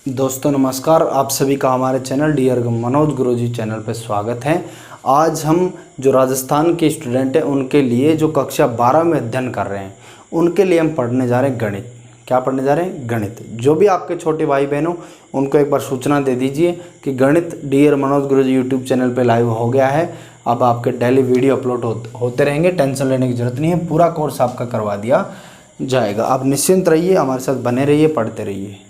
दोस्तों नमस्कार, आप सभी का हमारे चैनल डियर मनोज गुरुजी चैनल पर स्वागत है। आज हम जो राजस्थान के स्टूडेंट हैं उनके लिए जो कक्षा 12 में अध्ययन कर रहे हैं उनके लिए हम पढ़ने जा रहे हैं गणित। क्या पढ़ने जा रहे हैं? गणित। जो भी आपके छोटे भाई बहनों उनको एक बार सूचना दे दीजिए कि गणित डियर मनोज गुरुजी यूट्यूब चैनल पर लाइव हो गया है। अब आपके डेली वीडियो अपलोड होते रहेंगे, टेंशन लेने की ज़रूरत नहीं है। पूरा कोर्स आपका करवा दिया जाएगा। आप निश्चिंत रहिए, हमारे साथ बने रहिए, पढ़ते रहिए।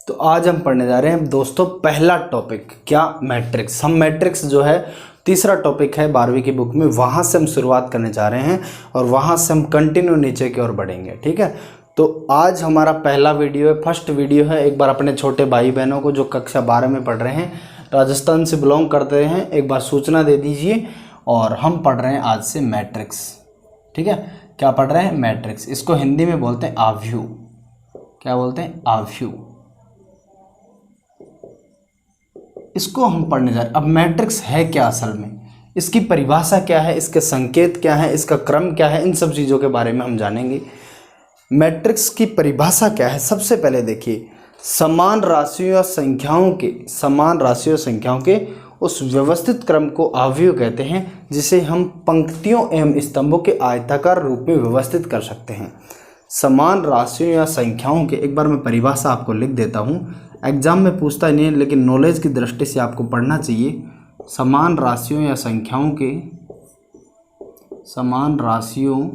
तो आज हम पढ़ने जा रहे हैं दोस्तों पहला टॉपिक, क्या? मैट्रिक्स। हम मैट्रिक्स जो है तीसरा टॉपिक है 12वीं की बुक में, वहाँ से हम शुरुआत करने जा रहे हैं और वहाँ से हम कंटिन्यू नीचे की ओर बढ़ेंगे। ठीक है, तो आज हमारा पहला वीडियो है, फर्स्ट वीडियो है। एक बार अपने छोटे भाई बहनों को जो कक्षा 12 में पढ़ रहे हैं, राजस्थान से बिलोंग करते हैं, एक बार सूचना दे दीजिए। और हम पढ़ रहे हैं आज से मैट्रिक्स। ठीक है, क्या पढ़ रहे हैं? मैट्रिक्स। इसको हिंदी में बोलते हैं आव्यूह। क्या बोलते हैं? आव्यूह। इसको हम पढ़ने जा रहे हैं। अब मैट्रिक्स है क्या असल में, इसकी परिभाषा क्या है, इसके संकेत क्या है, इसका क्रम क्या है, इन सब चीज़ों के बारे में हम जानेंगे। मैट्रिक्स की परिभाषा क्या है? सबसे पहले देखिए, समान राशियों या संख्याओं के उस व्यवस्थित क्रम को आव्यूह कहते हैं, जिसे हम पंक्तियों एवं स्तंभों के आयताकार रूप में व्यवस्थित कर सकते हैं। समान राशियों या संख्याओं के, एक बार मैं परिभाषा आपको लिख देता हूँ, एग्जाम में पूछता नहीं है लेकिन नॉलेज की दृष्टि से आपको पढ़ना चाहिए। समान राशियों या संख्याओं के, समान राशियों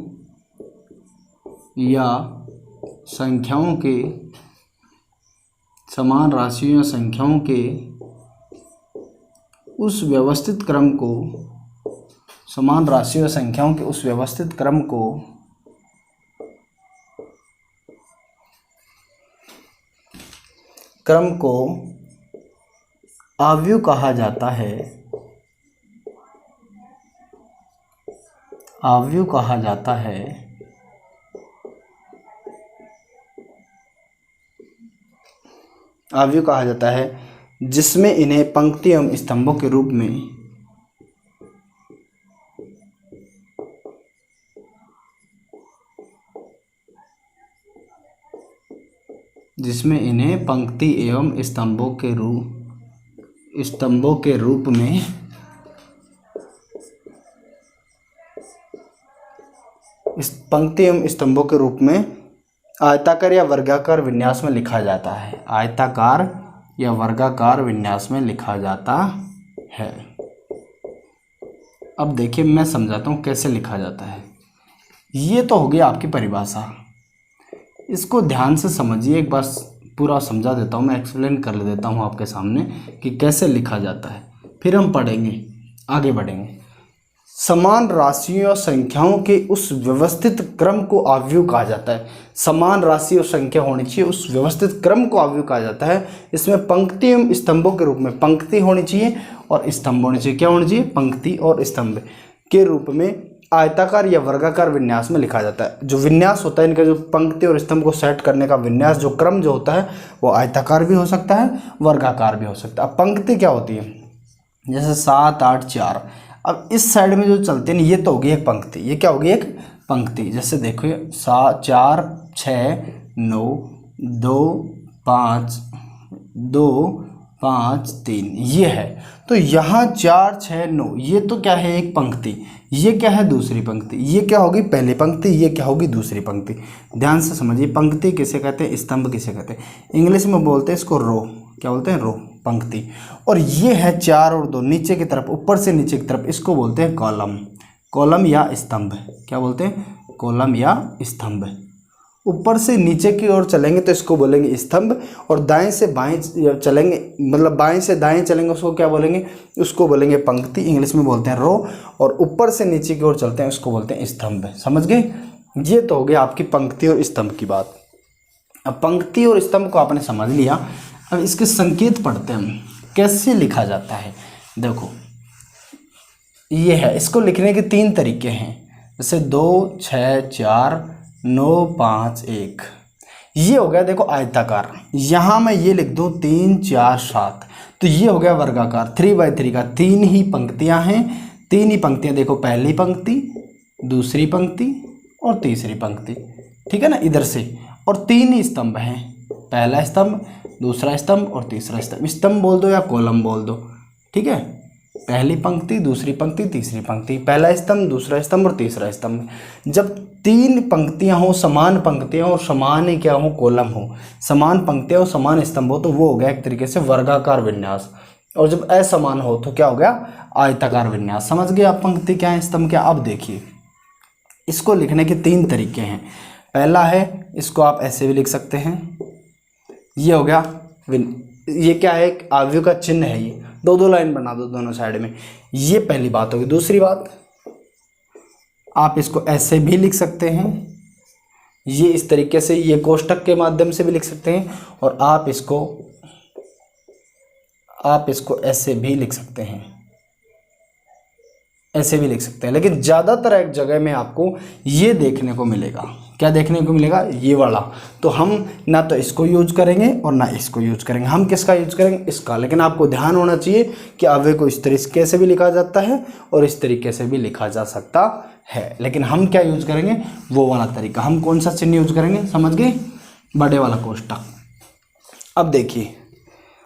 या संख्याओं के, समान राशियों या संख्याओं के उस व्यवस्थित क्रम को, समान राशियों या संख्याओं के उस व्यवस्थित क्रम को आव्यूह कहा जाता है। आव्यूह कहा जाता है। आव्यूह कहा जाता है जिसमें इन्हें पंक्ति एवं स्तंभों के रूप में, जिसमें इन्हें पंक्ति एवं स्तंभों के रूप में पंक्ति एवं स्तंभों के रूप में आयताकार या वर्गाकार विन्यास में लिखा जाता है। आयताकार या वर्गाकार विन्यास में लिखा जाता है। अब देखिए मैं समझाता हूँ कैसे लिखा जाता है। ये तो हो गया आपकी परिभाषा, इसको ध्यान से समझिए। एक बार पूरा समझा देता हूँ, मैं एक्सप्लेन कर देता हूँ आपके सामने कि कैसे लिखा जाता है, फिर हम पढ़ेंगे, आगे बढ़ेंगे। समान राशियों और संख्याओं के उस व्यवस्थित क्रम को आव्यूह कहा जाता है। समान राशि और संख्या होनी चाहिए, उस व्यवस्थित क्रम को आव्यूह कहा जाता है। इसमें पंक्ति एवं स्तंभों के रूप में, पंक्ति होनी चाहिए और स्तंभ होने चाहिए। क्या होनी चाहिए? पंक्ति और स्तंभ के रूप में आयताकार या वर्गाकार विन्यास में लिखा जाता है। जो विन्यास होता है इनका, जो पंक्ति और स्तंभ को सेट करने का विन्यास, जो क्रम जो होता है वो आयताकार भी हो सकता है, वर्गाकार भी हो सकता है। अब पंक्ति क्या होती है? जैसे 7 8 4। अब इस साइड में जो चलते हैं ये तो होगी एक पंक्ति। ये क्या होगी? एक पंक्ति। जैसे देखो 7 4 6 9 2 5 2 5 3, ये है। तो यहाँ 4 6 9, ये तो क्या है? एक पंक्ति। ये क्या है? दूसरी पंक्ति। ये क्या होगी? पहली पंक्ति। ये क्या होगी? दूसरी पंक्ति। ध्यान से समझिए, पंक्ति किसे कहते हैं, स्तंभ किसे कहते हैं। इंग्लिश में बोलते हैं इसको रो। क्या बोलते हैं? रो, पंक्ति। और ये है 4 और 2 नीचे की तरफ, ऊपर से नीचे की तरफ, इसको बोलते हैं कॉलम। कॉलम या स्तंभ। क्या बोलते हैं? कॉलम या स्तंभ। ऊपर से नीचे की ओर चलेंगे तो इसको बोलेंगे स्तंभ, और दाएं से बाएं चलेंगे, मतलब बाएं से दाएं चलेंगे उसको क्या बोलेंगे? उसको बोलेंगे पंक्ति, इंग्लिश में बोलते हैं रो। और ऊपर से नीचे की ओर चलते हैं उसको बोलते हैं स्तंभ। समझ गए? ये तो हो गया आपकी पंक्ति और स्तंभ की बात। अब पंक्ति और स्तंभ को आपने समझ लिया, अब इसके संकेत पढ़ते हैं हम, कैसे लिखा जाता है। देखो ये है, इसको लिखने के 3 तरीके हैं। जैसे 2 6 4 9 5 1, ये हो गया देखो आयताकार। यहाँ मैं ये लिख दूँ 3 4 7, तो ये हो गया वर्गाकार। 3x3 का 3 ही पंक्तियाँ हैं, 3 ही पंक्तियाँ। देखो पहली पंक्ति, दूसरी पंक्ति और तीसरी पंक्ति, ठीक है ना, इधर से। और 3 ही स्तंभ हैं, पहला स्तंभ, दूसरा स्तंभ और तीसरा स्तंभ। स्तंभ बोल दो या कॉलम बोल दो, ठीक है। पहली पंक्ति, दूसरी पंक्ति, तीसरी पंक्ति, पहला स्तंभ, दूसरा स्तंभ और तीसरा स्तंभ। जब तीन पंक्तियां हो, समान पंक्तियां और समान ही क्या हो, कॉलम हो, समान पंक्तियां और समान स्तंभ हो, तो वो हो गया एक तरीके से वर्गाकार विन्यास। और जब असमान हो तो क्या हो गया, आयताकार विन्यास। समझ गए आप पंक्ति क्या है, स्तंभ क्या। अब देखिए इसको लिखने के तीन तरीके हैं। पहला है, इसको आप ऐसे भी लिख सकते हैं, ये हो गया ये क्या है, एक आव्यूह का चिन्ह है, ये दो दो लाइन बना दो दोनों साइड में, ये पहली बात होगी। दूसरी बात, आप इसको ऐसे भी लिख सकते हैं, ये इस तरीके से, ये कोष्टक के माध्यम से भी लिख सकते हैं, और आप इसको ऐसे भी लिख सकते हैं, ऐसे भी लिख सकते हैं। लेकिन ज़्यादातर एक जगह में आपको ये देखने को मिलेगा, क्या देखने को मिलेगा, ये वाला। तो हम ना तो इसको यूज करेंगे और ना इसको यूज करेंगे, हम किसका यूज करेंगे, इसका। लेकिन आपको ध्यान होना चाहिए कि अव्यय को इस तरीके से भी लिखा जाता है और इस तरीके से भी लिखा जा सकता है, लेकिन हम क्या यूज करेंगे, वो वाला तरीका। हम कौन सा चिन्ह यूज करेंगे, समझ गए, बड़े वाला कोष्टक। अब देखिए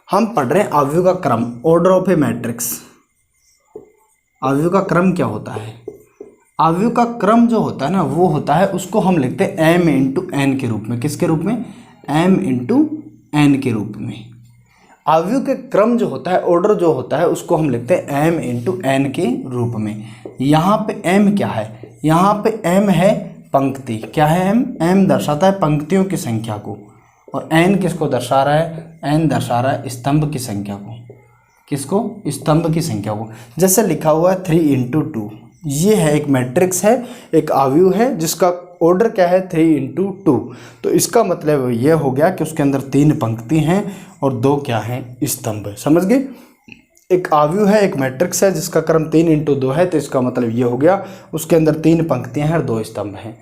हम पढ़ रहे हैं अव्यय का क्रम, ऑर्डर ऑफ ए मैट्रिक्स। अव्यय का क्रम क्या होता है, अव्यय का क्रम जो होता है ना, वो होता है, उसको हम लिखते हैं m इंटू एन के रूप में। किसके रूप में, m इंटू एन के रूप में। अव्यय के क्रम जो होता है, ऑर्डर जो होता है, उसको हम लिखते हैं m इंटू एन के रूप में। यहाँ पे m क्या है, यहाँ पे m है पंक्ति, क्या है m दर्शाता है पंक्तियों की संख्या को, और n किसको दर्शा रहा है, n दर्शा रहा है स्तंभ की संख्या को। किसको, स्तंभ की संख्या को। जैसे लिखा हुआ है 3 इंटू 2, ये है एक मैट्रिक्स है, एक अव्यय है जिसका ऑर्डर क्या है 3 इंटू 2। तो इसका मतलब ये हो गया कि उसके अंदर 3 पंक्ति हैं और 2 क्या हैं, स्तंभ। समझ गए, एक अव्यय है, एक मैट्रिक्स है जिसका क्रम 3 इंटू 2 है, तो इसका मतलब ये हो गया उसके अंदर 3 पंक्तियां हैं और 2 स्तंभ हैं।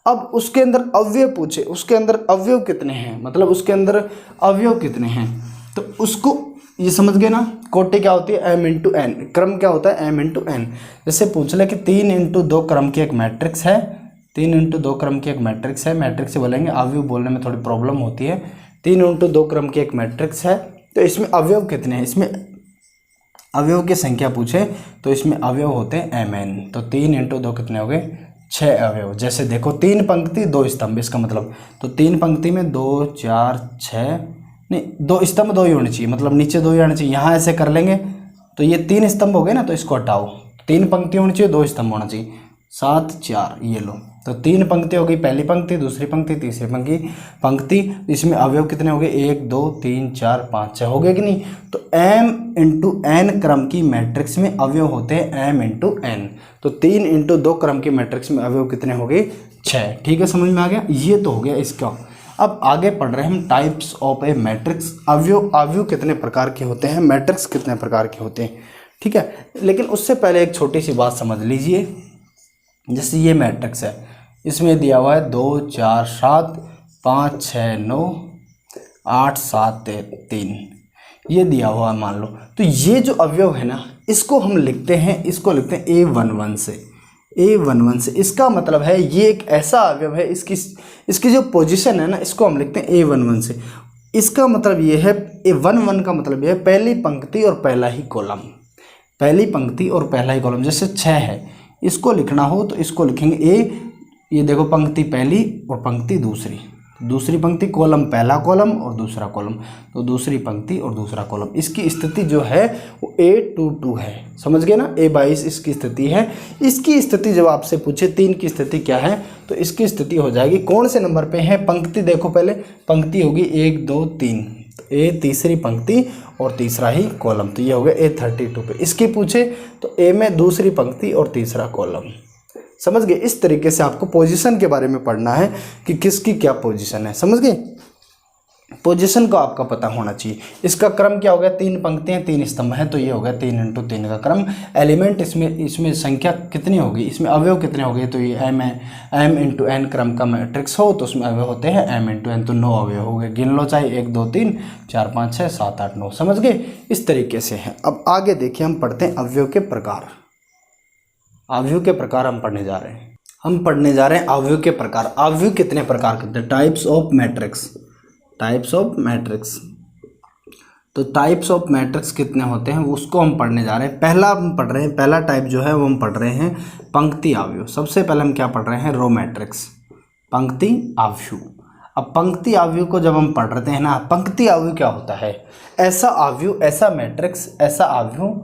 अब उसके अंदर अवयव पूछे, उसके अंदर अवयव कितने हैं, मतलब उसके अंदर अवयव कितने हैं, तो उसको ये समझ गए ना। कोटि क्या होती है, m इंटू एन, क्रम क्या होता है, m इंटू एन। जैसे पूछ ले कि 3 इंटू 2 क्रम की एक मैट्रिक्स है, 3 इंटू 2 क्रम की एक मैट्रिक्स है, मैट्रिक्स से बोलेंगे, अवयव बोलने में थोड़ी प्रॉब्लम होती है। 3 इंटू 2 क्रम की एक मैट्रिक्स है, तो इसमें अवयव कितने हैं, इसमें अवयव की संख्या पूछे तो इसमें अवयव होते हैं mn। तो 3 इंटू 2 कितने हो गए, 6 अवयव। जैसे देखो 3 पंक्ति 2 स्तंभ, इसका मतलब तो 3 पंक्ति में 2 4 6 नहीं, 2 स्तंभ 2 ही होने चाहिए, मतलब नीचे 2 ही आने चाहिए। यहाँ ऐसे कर लेंगे तो ये 3 स्तंभ हो गए ना, तो इसको हटाओ, 3 पंक्ति होनी चाहिए, 2 स्तंभ होना चाहिए, 7 4, ये लो। तो 3 पंक्ति हो गई, पहली पंक्ति, दूसरी पंक्ति, तीसरी पंक्ति। इसमें अवयव कितने हो गए, 1 2 3 4 5 6 हो गए कि नहीं। तो m इंटू एन क्रम की मैट्रिक्स में अवयव होते हैं m इंटू एन। तो 3 इंटू 2 क्रम की मैट्रिक्स में अवयव कितने हो गए, 6। ठीक है, समझ में आ गया, ये तो हो गया इसका। अब आगे पढ़ रहे हैं हम टाइप्स ऑफ ए मैट्रिक्स। अवयव कितने प्रकार के होते हैं, मैट्रिक्स कितने प्रकार के होते हैं, ठीक है। लेकिन उससे पहले एक छोटी सी बात समझ लीजिए। जैसे ये मैट्रिक्स है, इसमें दिया हुआ है 2 4 7 5 6 9 8 7 3, ये दिया हुआ है मान लो। तो ये जो अवयव है ना, इसको हम लिखते हैं, इसको लिखते हैं A11 से, A11 से। इसका मतलब है ये एक ऐसा अवयव है, इसकी जो पोजीशन है ना, इसको हम लिखते हैं A11 से। इसका मतलब ये है, A11 का मतलब ये है पहली पंक्ति और पहला ही कॉलम, पहली पंक्ति और पहला ही कॉलम। जैसे 6 है, इसको लिखना हो तो इसको लिखेंगे A, ये देखो पंक्ति पहली और पंक्ति दूसरी, दूसरी पंक्ति कॉलम, पहला कॉलम और दूसरा कॉलम, तो दूसरी पंक्ति और दूसरा कॉलम। इसकी स्थिति जो है वो A22 है, समझ गए ना, A22 इसकी स्थिति है। इसकी स्थिति जब आपसे पूछे 3 की स्थिति क्या है, तो इसकी स्थिति हो जाएगी कौन से नंबर पे है, पंक्ति देखो पहले, पंक्ति होगी 1 2 3, तो A तीसरी पंक्ति और तीसरा ही कॉलम, तो ये हो गया A32 पे। इसकी पूछे तो A में दूसरी पंक्ति और तीसरा कॉलम। समझ गए, इस तरीके से आपको पोजीशन के बारे में पढ़ना है कि किसकी क्या पोजीशन है, समझ गए। पोजीशन को आपका पता होना चाहिए। इसका क्रम क्या हो गया, 3 पंक्तियां 3 स्तंभ हैं, तो ये हो गया 3 इंटू 3 का क्रम। एलिमेंट इसमें संख्या कितनी होगी, इसमें अवयव कितने हो गए, तो ये m इंटू एन क्रम का मैट्रिक्स हो तो उसमें अवयव होते हैं m इंटू एन, तो 9 अवयव हो गए। गिन लो चाहे 1 2 3 4 5 6 7 8 9, समझ गए, इस तरीके से है। अब आगे देखिए हम पढ़ते हैं अवयव के प्रकार। अवयव के प्रकार हम पढ़ने जा रहे हैं, अवयव के प्रकार। अवयव कितने प्रकार के होते हैं, types of matrix. Types of matrix. तो टाइप्स ऑफ मैट्रिक्स कितने होते हैं उसको हम पढ़ने जा रहे हैं। पहला हम पढ़ रहे हैं, पहला टाइप जो है वो हम पढ़ रहे हैं पंक्ति आव्यूह। सबसे पहले हम क्या पढ़ रहे हैं, रो मैट्रिक्स, पंक्ति आव्यूह। अब पंक्ति आव्यूह को जब हम पढ़ रहे हैं ना, पंक्ति आव्यूह क्या होता है, ऐसा आव्यूह, ऐसा मैट्रिक्स, ऐसा आव्यूह,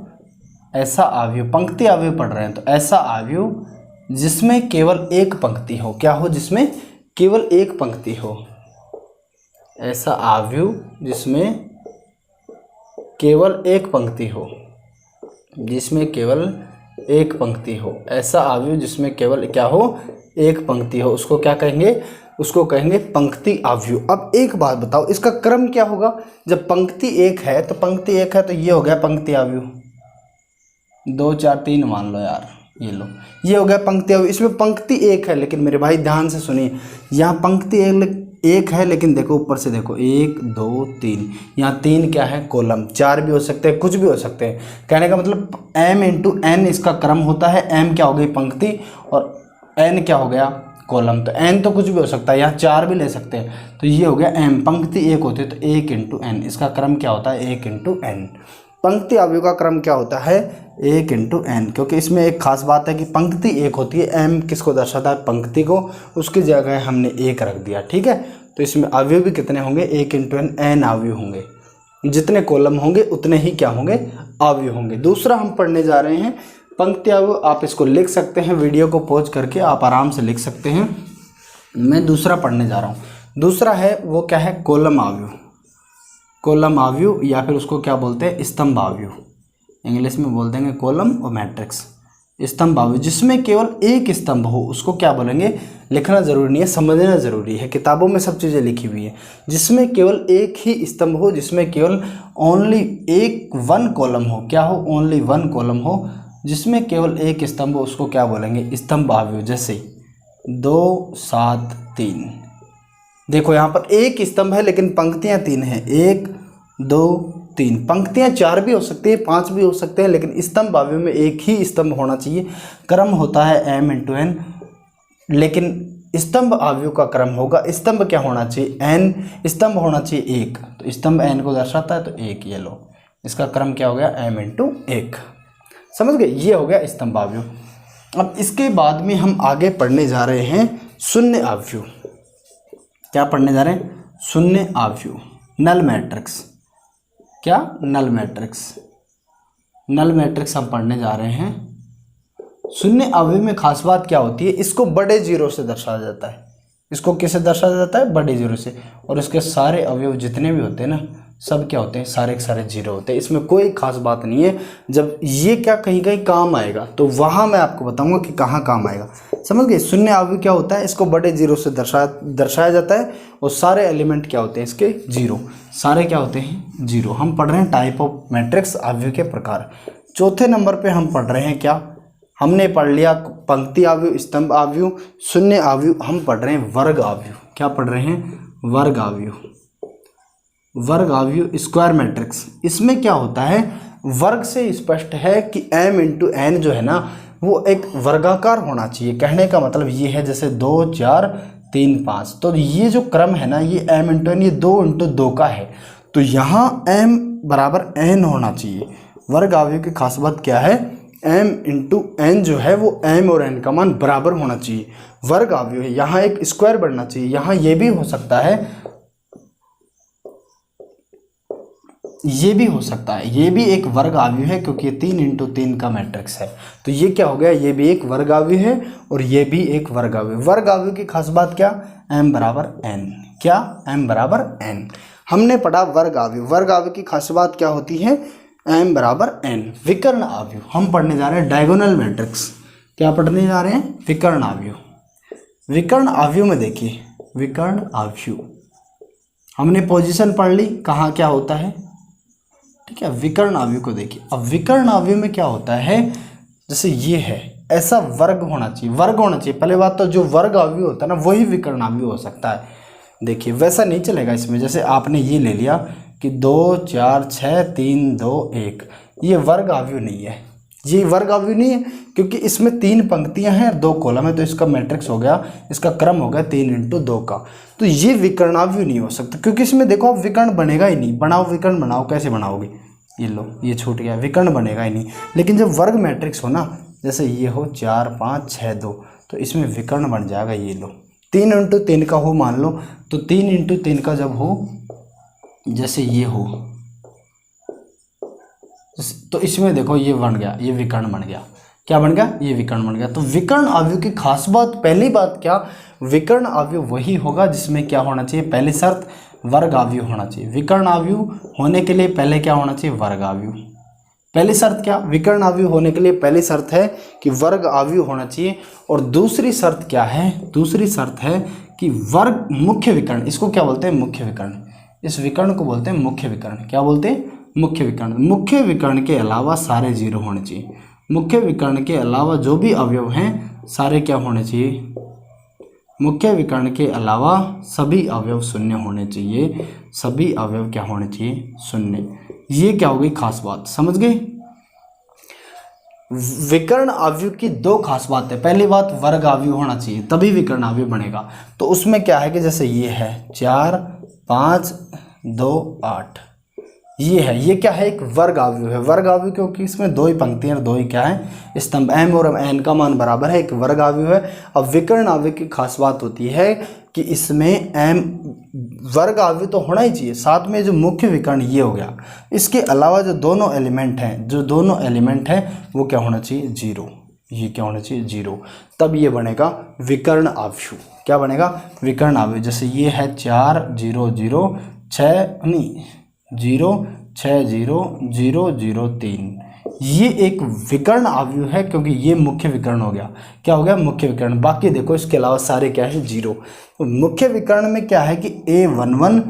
ऐसा आव्यूह, पंक्ति आव्यूह पढ़ रहे हैं तो ऐसा आव्यूह जिसमें केवल एक पंक्ति हो। क्या हो, जिसमें केवल एक पंक्ति हो। ऐसा आव्यूह जिसमें केवल एक पंक्ति हो, जिसमें केवल एक पंक्ति हो। ऐसा आव्यूह जिसमें केवल क्या हो, एक पंक्ति हो, उसको क्या कहेंगे, उसको कहेंगे पंक्ति आव्यूह। अब एक बात बताओ, इसका क्रम क्या होगा। जब पंक्ति एक है तो पंक्ति एक है तो ये हो गया पंक्ति आव्यूह, 2 4 3 मान लो यार, ये लो, ये हो गया पंक्ति आव्यूह। इसमें पंक्ति एक है, लेकिन मेरे भाई ध्यान से सुनिए, यहाँ पंक्ति एक है, लेकिन देखो ऊपर से देखो 1 2 3, यहाँ 3 क्या है, कॉलम। 4 भी हो सकते हैं, कुछ भी हो सकते हैं। कहने का मतलब m इंटू n इसका क्रम होता है। m क्या हो गई, पंक्ति, और n क्या हो गया, कॉलम। तो n तो कुछ भी हो सकता है, यहाँ 4 भी ले सकते हैं। तो ये हो गया m, पंक्ति एक होती है तो 1 इंटू n, इसका क्रम क्या होता है, 1 इंटू n। पंक्ति आव्यूह का क्रम क्या होता है, 1 इंटू n, क्योंकि इसमें एक खास बात है कि पंक्ति एक होती है। m किसको दर्शाता है, पंक्ति को, उसकी जगह हमने 1 रख दिया, ठीक है। तो इसमें आव्यूह भी कितने होंगे, 1 इंटू n आव्यूह होंगे। जितने कॉलम होंगे उतने ही क्या होंगे, आव्यूह होंगे। दूसरा हम पढ़ने जा रहे हैं पंक्ति आव्यूह। आप इसको लिख सकते हैं, वीडियो को पॉज करके आप आराम से लिख सकते हैं। मैं दूसरा पढ़ने जा रहा हूँ। दूसरा है वो क्या है, कॉलम आव्यूह। कॉलम आव्यूह या फिर उसको क्या बोलते हैं, स्तंभ आव्यूह। इंग्लिश में बोल देंगे कॉलम और मैट्रिक्स। स्तंभ आव्यूह जिसमें केवल एक स्तंभ हो, उसको क्या बोलेंगे, लिखना जरूरी नहीं है, समझना जरूरी है। किताबों में सब चीज़ें लिखी हुई है। जिसमें केवल एक ही स्तंभ हो, जिसमें केवल ओनली वन कॉलम हो। क्या हो, ओनली 1 कॉलम हो, जिसमें केवल एक स्तंभ हो, उसको क्या बोलेंगे, स्तंभ आव्यूह। जैसे 2 7 3, देखो यहाँ पर एक स्तंभ है लेकिन पंक्तियाँ 3 हैं, 1 2 3। पंक्तियाँ 4 भी हो सकती है, 5 भी हो सकते हैं, लेकिन स्तंभ आव्यूह में एक ही स्तंभ होना चाहिए। क्रम होता है m इंटू n, लेकिन स्तंभ आव्यूह का क्रम होगा, स्तंभ क्या होना चाहिए, n, स्तंभ होना चाहिए 1। तो स्तंभ n को दर्शाता है तो 1, ये लो, इसका क्रम क्या हो गया, m इंटू 1। समझ गए, ये हो गया स्तंभ आव्यूह। अब इसके बाद में हम आगे पढ़ने जा रहे हैं शून्य आव्यूह। क्या पढ़ने जा रहे हैं, शून्य आव्यूह, नल मैट्रिक्स। क्या, नल मैट्रिक्स। नल मैट्रिक्स हम पढ़ने जा रहे हैं। शून्य आव्यूह में खास बात क्या होती है, इसको बड़े जीरो से दर्शाया जाता है। इसको किससे दर्शाया जाता है, बड़े जीरो से। और इसके सारे अवयव जितने भी होते हैं ना, सब क्या होते हैं, सारे के सारे जीरो होते हैं। इसमें कोई खास बात नहीं है। जब ये क्या कहीं कहीं काम आएगा तो वहाँ मैं आपको बताऊंगा कि कहाँ काम आएगा। समझ गए, शून्य आव्यूह क्या होता है, इसको बड़े जीरो से दर्शाया जाता है। और सारे एलिमेंट क्या होते हैं इसके, जीरो। सारे क्या होते हैं, जीरो। हम पढ़ रहे हैं टाइप ऑफ मैट्रिक्स, आव्यूह के प्रकार। चौथे नंबर पर हम पढ़ रहे हैं क्या, हमने पढ़ लिया पंक्ति आव्यूह, स्तंभ आव्यूह, शून्य आव्यूह। हम पढ़ रहे हैं वर्ग आव्यूह। क्या पढ़ रहे हैं, वर्ग आव्यूह। वर्ग आव्यूह स्क्वायर मैट्रिक्स। इसमें क्या होता है, वर्ग से स्पष्ट है कि m इंटू n जो है ना, वो एक वर्गाकार होना चाहिए। कहने का मतलब ये है, जैसे 2 4 3 5, तो ये जो क्रम है ना, ये m इंटू n, ये 2 इंटू 2 का है। तो यहाँ m बराबर n होना चाहिए। वर्ग आव्यूह की खास बात क्या है, m इंटू n जो है वो m और n का मान बराबर होना चाहिए। वर्ग आव्यूह है, यहाँ एक स्क्वायर बढ़ना चाहिए। यहाँ ये भी हो सकता है, ये भी हो सकता है, ये भी एक वर्ग आव्यूह है, क्योंकि ये 3 इंटू 3 का मैट्रिक्स है। तो ये क्या हो गया, ये भी एक वर्ग आव्यूह है और ये भी एक वर्ग आव्यूह। वर्ग आव्यूह की खास बात क्या, m बराबर n। क्या, m बराबर n। हमने पढ़ा वर्ग आव्यूह। वर्ग आव्यूह की खास बात क्या होती है, m बराबर n। विकर्ण आव्यूह हम पढ़ने जा रहे हैं, डायगोनल मैट्रिक्स। क्या पढ़ने जा रहे हैं, विकर्ण आव्यूह। विकर्ण आव्यूह में देखिए, विकर्ण आव्यूह हमने पोजीशन पढ़ ली, कहाँ क्या होता है, ठीक है। विकर्ण आव्यूह को देखिए। अब विकर्ण आव्यूह में क्या होता है, जैसे ये है, ऐसा वर्ग होना चाहिए, वर्ग होना चाहिए। पहले बात तो जो वर्ग आव्यूह होता है ना, वही विकर्ण आव्यूह हो सकता है। देखिए वैसा नहीं चलेगा इसमें। जैसे आपने ये ले लिया कि 2 4 6 3 2 1, ये वर्ग आव्यूह नहीं है। ये वर्ग अवयव नहीं है क्योंकि इसमें 3 पंक्तियां हैं और 2 कॉलम है, तो इसका मैट्रिक्स हो गया, इसका क्रम हो गया 3 × 2 का। तो ये विकर्णावयव नहीं हो सकता क्योंकि इसमें देखो आप विकर्ण बनेगा ही नहीं। बनाओ विकर्ण बनाओ, कैसे बनाओगे, ये लो ये छूट गया, विकर्ण बनेगा ही नहीं। लेकिन जब वर्ग मैट्रिक्स हो ना, जैसे ये हो 4 5 6 2, तो इसमें विकर्ण बन जाएगा। ये लो 3 × 3 का हो मान लो, तो 3 × 3 का जब हो, जैसे ये हो, तो इसमें देखो ये बन गया, ये विकर्ण बन गया। क्या बन गया, ये विकर्ण बन गया। तो विकर्ण अवयव की खास बात, पहली बात क्या, विकर्ण अवयव वही होगा जिसमें क्या होना चाहिए, पहली शर्त वर्ग अवयव होना चाहिए। विकर्ण अवयव होने के लिए पहले क्या होना चाहिए, वर्ग अवयव। पहली शर्त क्या, विकर्ण अवयव होने के लिए पहली शर्त है कि वर्ग अवयव होना चाहिए। और दूसरी शर्त क्या है, दूसरी शर्त है कि वर्ग मुख्य विकर्ण, इसको क्या बोलते हैं, मुख्य विकर्ण। इस विकर्ण को बोलते हैं मुख्य विकर्ण। क्या बोलते हैं, मुख्य विकर्ण। मुख्य विकर्ण के अलावा सारे 0 होने चाहिए। मुख्य विकर्ण के अलावा जो भी अवयव हैं सारे क्या होने चाहिए, मुख्य विकर्ण के अलावा सभी अवयव शून्य होने चाहिए। सभी अवयव क्या होने चाहिए, शून्य। ये क्या हो गई खास बात, समझ गए। विकर्ण अवयव की 2 खास बात है। पहली बात, वर्ग अवयव होना चाहिए तभी विकर्ण अवयव बनेगा। तो उसमें क्या है कि जैसे ये है 4 5 2 8, ये है, ये क्या है, एक वर्ग अवयव है। वर्ग अवयव क्योंकि इसमें 2 ही पंक्तियां और 2 ही क्या है, स्तंभ। m और n का मान बराबर है, एक वर्ग अवयव है। अब विकर्ण अवयव की खास बात होती है कि इसमें m वर्ग अवयव तो होना ही चाहिए, साथ में जो मुख्य विकर्ण ये हो गया, इसके अलावा जो दोनों एलिमेंट हैं, जो दोनों एलिमेंट हैं वो क्या होना चाहिए, 0। ये क्या होना चाहिए, 0। तब ये बनेगा विकर्ण अवयव। क्या बनेगा, विकर्ण अवयव। जैसे ये है 4 0 0 6 नहीं 0 6 0 0 0 3, ये एक विकर्ण अवयव है क्योंकि ये मुख्य विकर्ण हो गया। क्या हो गया, मुख्य विकर्ण। बाकी देखो इसके अलावा सारे क्या है, 0। तो मुख्य विकर्ण में क्या है कि A11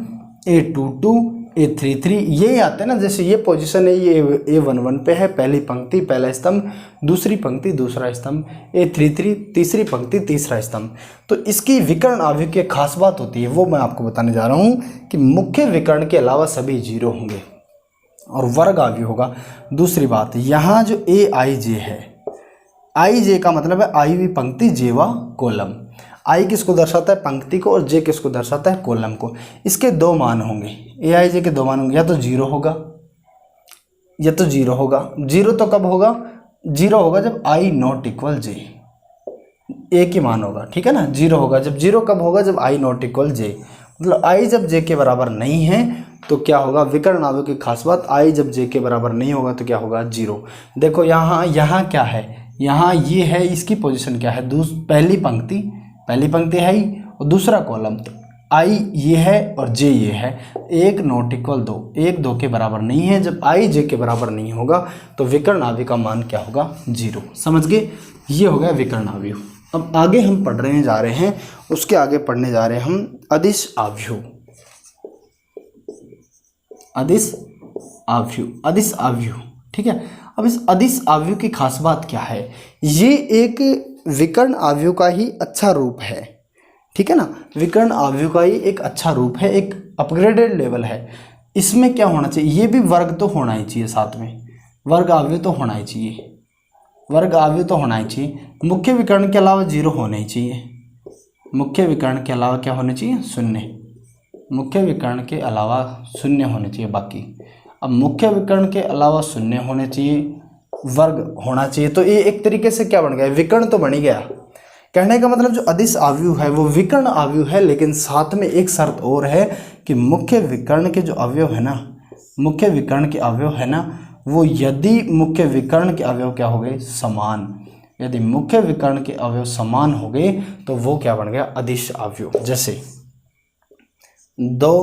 A22 A33 ये आते हैं ना। जैसे ये पोजीशन है, ये A11 पे है, पहली पंक्ति पहला स्तंभ, दूसरी पंक्ति दूसरा स्तंभ, A33 तीसरी पंक्ति तीसरा स्तंभ। तो इसकी विकर्ण अवयव की खास बात होती है, वो मैं आपको बताने जा रहा हूँ कि मुख्य विकर्ण के अलावा सभी 0 होंगे और वर्ग अवयव होगा। दूसरी बात, यहाँ जो AIJ है, IJ का मतलब है आई पंक्ति जेवा कॉलम। आई किसको दर्शाता है, पंक्ति को, और जे किसको दर्शाता है, कॉलम को। इसके 2 मान होंगे, AIJ के 2 मान होंगे, या तो 0 होगा या तो 0 होगा। 0 तो कब होगा, 0 होगा जब I नॉट इक्वल जे, एक ही मान होगा, ठीक है ना। 0 होगा जब, 0 कब होगा, जब I नॉट इक्वल जे, मतलब I जब जे के बराबर नहीं है तो क्या होगा, विकर्ण अवयव की खास बात, I जब जे के बराबर नहीं होगा तो क्या होगा, 0। देखो यहाँ क्या है, यहाँ ये है, इसकी पोजीशन क्या है, पहली पंक्ति है ही, और दूसरा कॉलम। तो I ये है और J ये है, 1 नॉट इक्वल 2, 1 2 के बराबर नहीं है। जब I J के बराबर नहीं होगा तो विकर्ण अवयव का मान क्या होगा, 0। समझ गए, ये हो गया विकर्ण अवयव। अब आगे हम पढ़ने जा रहे हैं, उसके आगे पढ़ने जा रहे हैं हम अदिश अवयव। अदिश अवयव, ठीक है। अब इस अदिश अवयव की खास बात क्या है, ये एक विकर्ण अवयव का ही अच्छा रूप है, ठीक है ना। विकर्ण अवयव का ही एक अच्छा रूप है, एक अपग्रेडेड लेवल है। इसमें क्या होना चाहिए, ये भी वर्ग तो होना ही चाहिए, साथ में वर्ग अवयव तो होना ही चाहिए, वर्ग अवयव तो होना ही चाहिए। मुख्य विकर्ण के अलावा 0 होना ही चाहिए। मुख्य विकर्ण के अलावा क्या होने चाहिए, 0। मुख्य विकर्ण के अलावा 0 होने चाहिए बाकी। अब मुख्य विकर्ण के अलावा 0 होने चाहिए, वर्ग होना चाहिए। तो ये एक तरीके से क्या बन गया, विकर्ण तो बन ही गया। कहने का मतलब जो अदिश अवयव है वो विकर्ण अवयव है, लेकिन साथ में एक शर्त और है कि मुख्य विकर्ण के जो अवयव है ना, मुख्य विकर्ण के अवयव है ना, वो यदि मुख्य विकर्ण के अवयव क्या हो गए, समान। यदि मुख्य विकर्ण के अवयव समान हो गए तो वो क्या बन गया, अदिश अवयव। जैसे 2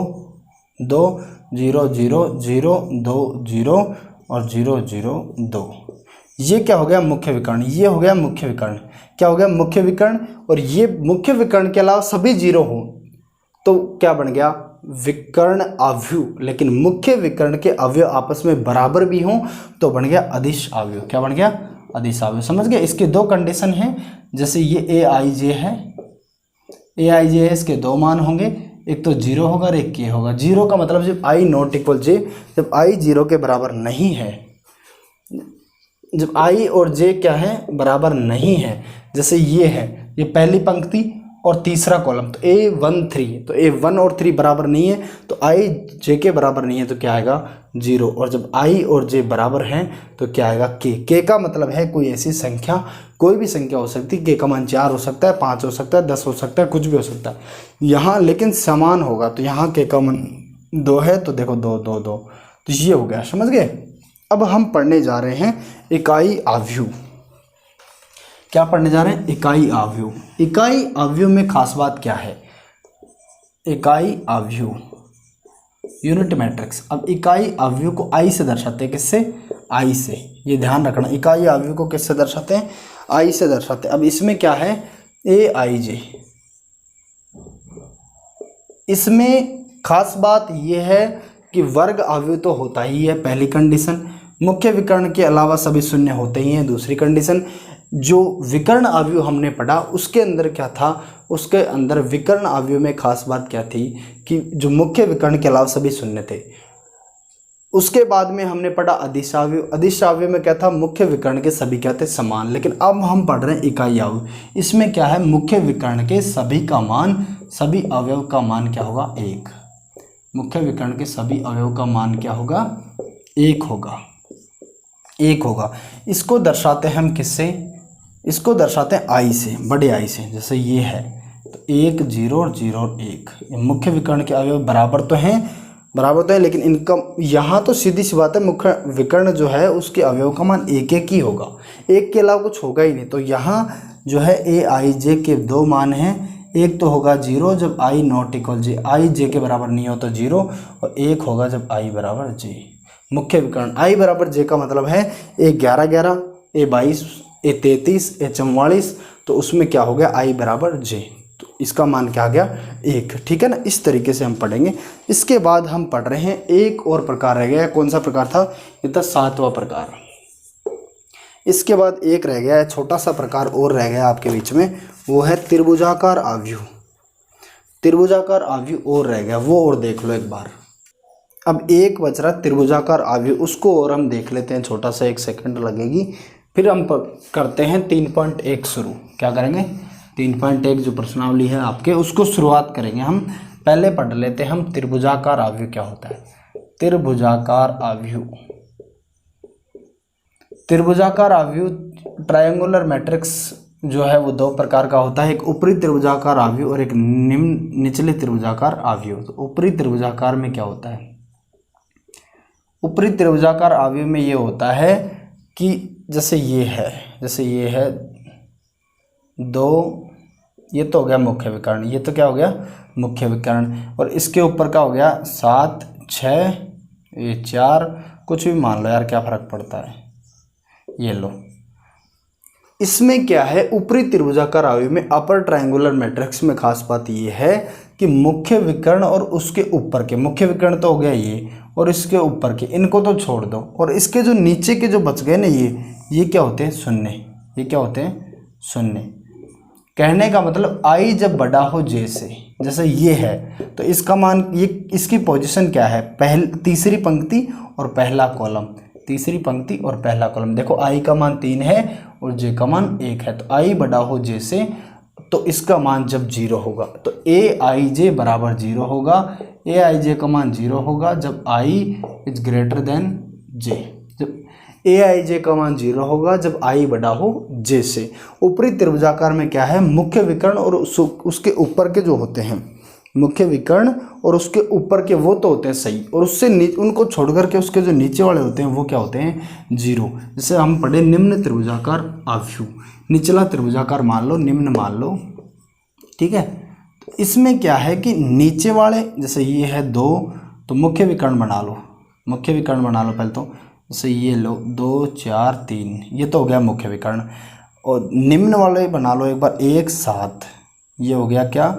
2 0 0 0 2 0 और 0 0 2, ये क्या हो गया, मुख्य विकर्ण। ये हो गया मुख्य विकर्ण। क्या हो गया, मुख्य विकर्ण। और ये मुख्य विकर्ण के अलावा सभी 0 हो तो क्या बन गया, विकर्ण अवयव। लेकिन मुख्य विकर्ण के अवयव आपस में बराबर भी हों तो बन गया अदिश अवयव। क्या बन गया, अदिश अवयव। समझ गए। इसके 2 कंडीशन हैं। जैसे ये AIJ है, AIJ है, इसके 2 मान होंगे, एक तो 0 होगा और एक K होगा। 0 का मतलब जब I नॉट इक्वल J, जब I 0 के बराबर नहीं है, जब आई और जे क्या है, बराबर नहीं है, जैसे ये है, ये पहली पंक्ति और तीसरा कॉलम, तो A1 3, तो A1 और 3 बराबर नहीं है, तो आई जे के बराबर नहीं है, तो क्या आएगा 0। और जब आई और जे बराबर हैं तो क्या आएगा के का मतलब है कोई ऐसी संख्या, कोई भी संख्या हो सकती है, के का मान 4 हो सकता है, 5 हो सकता है, 10 हो सकता है, कुछ भी हो सकता है यहाँ, लेकिन समान होगा। तो यहाँ के का मान 2 है, तो देखो 2 2 2, तो ये हो गया, समझ गए। अब हम पढ़ने जा रहे हैं इकाई आव्यूह। क्या पढ़ने जा रहे हैं? इकाई आव्यूह। इकाई आव्यूह में खास बात क्या है? इकाई आव्यूह, यूनिट मैट्रिक्स। अब इकाई आव्यूह को आई से दर्शाते हैं, किससे? आई से, ये ध्यान रखना। इकाई आव्यूह को किससे दर्शाते हैं? आई से दर्शाते हैं। अब इसमें क्या है? ए आई जे। इसमें खास बात यह है कि वर्ग आव्यूह तो होता ही है, पहली कंडीशन। मुख्य विकर्ण के अलावा सभी शून्य होते ही हैं, दूसरी कंडीशन। जो विकर्ण आव्यूह हमने पढ़ा उसके अंदर क्या था? उसके अंदर विकर्ण आव्यूह में खास बात क्या थी कि जो मुख्य विकर्ण के अलावा सभी शून्य थे। उसके बाद में हमने पढ़ा अदिश आव्यूह। अदिश आव्यूह में क्या था? मुख्य विकर्ण के सभी क्या थे? समान। लेकिन अब हम पढ़ रहे हैं इकाई आव्यूह। इसमें क्या है? मुख्य विकर्ण के सभी का मान, सभी अवयव का मान क्या होगा? 1। मुख्य विकर्ण के सभी अवयव का मान क्या होगा? 1 होगा, 1 होगा। इसको दर्शाते हैं हम किससे? इसको दर्शाते हैं आई से, बड़े आई से। जैसे ये है तो 1 0 और 0 और 1, मुख्य विकर्ण के अवयव बराबर तो हैं, लेकिन इनका यहाँ तो सीधी सी बात है, मुख्य विकर्ण जो है उसके अवयव का मान 1 1 ही होगा, 1 के अलावा कुछ होगा ही नहीं। तो यहाँ जो है ए आई जे के 2 मान हैं। एक तो होगा 0 जब आई नॉट इक्वल जे, आई जे के बराबर नहीं हो तो 0, और 1 होगा जब आई बराबर जे। मुख्य विकर्ण आई बराबर जे का मतलब है ए 11 11, ए 22, ए 33, ए 44, तो उसमें क्या हो गया? आई बराबर जे, तो इसका मान क्या आ गया? 1। ठीक है ना, इस तरीके से हम पढ़ेंगे। इसके बाद हम पढ़ रहे हैं एक और प्रकार रह गया। कौन सा प्रकार था? ये था 7वां प्रकार। इसके बाद एक रह गया है, छोटा सा प्रकार और रह गया आपके बीच में, वो है त्रिभुजाकार आव्यूह। त्रिभुजाकार आव्यूह और रह गया, वो और देख लो एक बार। अब एक बच रहा त्रिभुजाकार आव्यूह, उसको और हम देख लेते हैं, छोटा सा 1 सेकंड लगेगी। फिर हम करते हैं 3.1 शुरू। क्या करेंगे? 3.1 जो प्रश्नावली है आपके, उसको शुरुआत करेंगे हम। पहले पढ़ लेते हैं हम त्रिभुजाकार आव्यूह क्या होता है। त्रिभुजाकार आव्यूह, त्रिभुजाकार आव्यूह ट्रायंगुलर मैट्रिक्स जो है वो 2 प्रकार का होता है, एक ऊपरी त्रिभुजाकार आव्यूह और एक निचले त्रिभुजाकार आव्यूह। तो ऊपरी त्रिभुजाकार में क्या होता है? ऊपरी त्रिभुजाकार आव्यूह में ये होता है कि जैसे ये है 2, ये तो हो गया मुख्य विकर्ण, ये तो क्या हो गया? मुख्य विकर्ण। और इसके ऊपर का हो गया 7 6, ये 4, कुछ भी मान लो यार, क्या फ़र्क पड़ता है। ये लो, इसमें क्या है? ऊपरी त्रिभुजाकार आव्यूह में अपर ट्रायंगुलर मैट्रिक्स में खास बात ये है कि मुख्य विकर्ण और उसके ऊपर के, मुख्य विकर्ण तो हो गया ये, और इसके ऊपर के, इनको तो छोड़ दो, और इसके जो नीचे के जो बच गए ना, ये क्या होते हैं? शून्य। ये क्या होते हैं? शून्य। कहने का मतलब आई जब बड़ा हो जे से, जैसे ये है, तो इसका मान, ये इसकी पोजीशन क्या है? तीसरी पंक्ति और पहला कॉलम, तीसरी पंक्ति और पहला कॉलम। देखो आई का मान 3 है और जे का मान 1 है, तो आई बड़ा हो जे से, तो इसका मान जब 0 होगा तो ए आई जे बराबर 0 होगा। ए आई जे का मान 0 होगा जब आई इज ग्रेटर देन जे, जब ए आई जे का मान 0 होगा जब आई बड़ा हो जे से। ऊपरी त्रिभुजाकार में क्या है? मुख्य विकर्ण और उसके ऊपर के जो होते हैं, मुख्य विकर्ण और उसके ऊपर के वो तो होते हैं सही, और उससे उनको छोड़ करके उसके जो नीचे वाले होते हैं वो क्या होते हैं? 0। जैसे हम पढ़े निम्न त्रिभुजाकार आव्यूह, निचला त्रिभुजाकार मान लो, निम्न मान लो, ठीक है। तो इसमें क्या है कि नीचे वाले, जैसे ये है 2, तो मुख्य विकर्ण बना लो, मुख्य विकर्ण बना लो पहले तो। जैसे ये लो 2 4 3, ये तो हो गया मुख्य विकर्ण। और निम्न वाले बना लो एक बार, 1 7, ये हो गया क्या?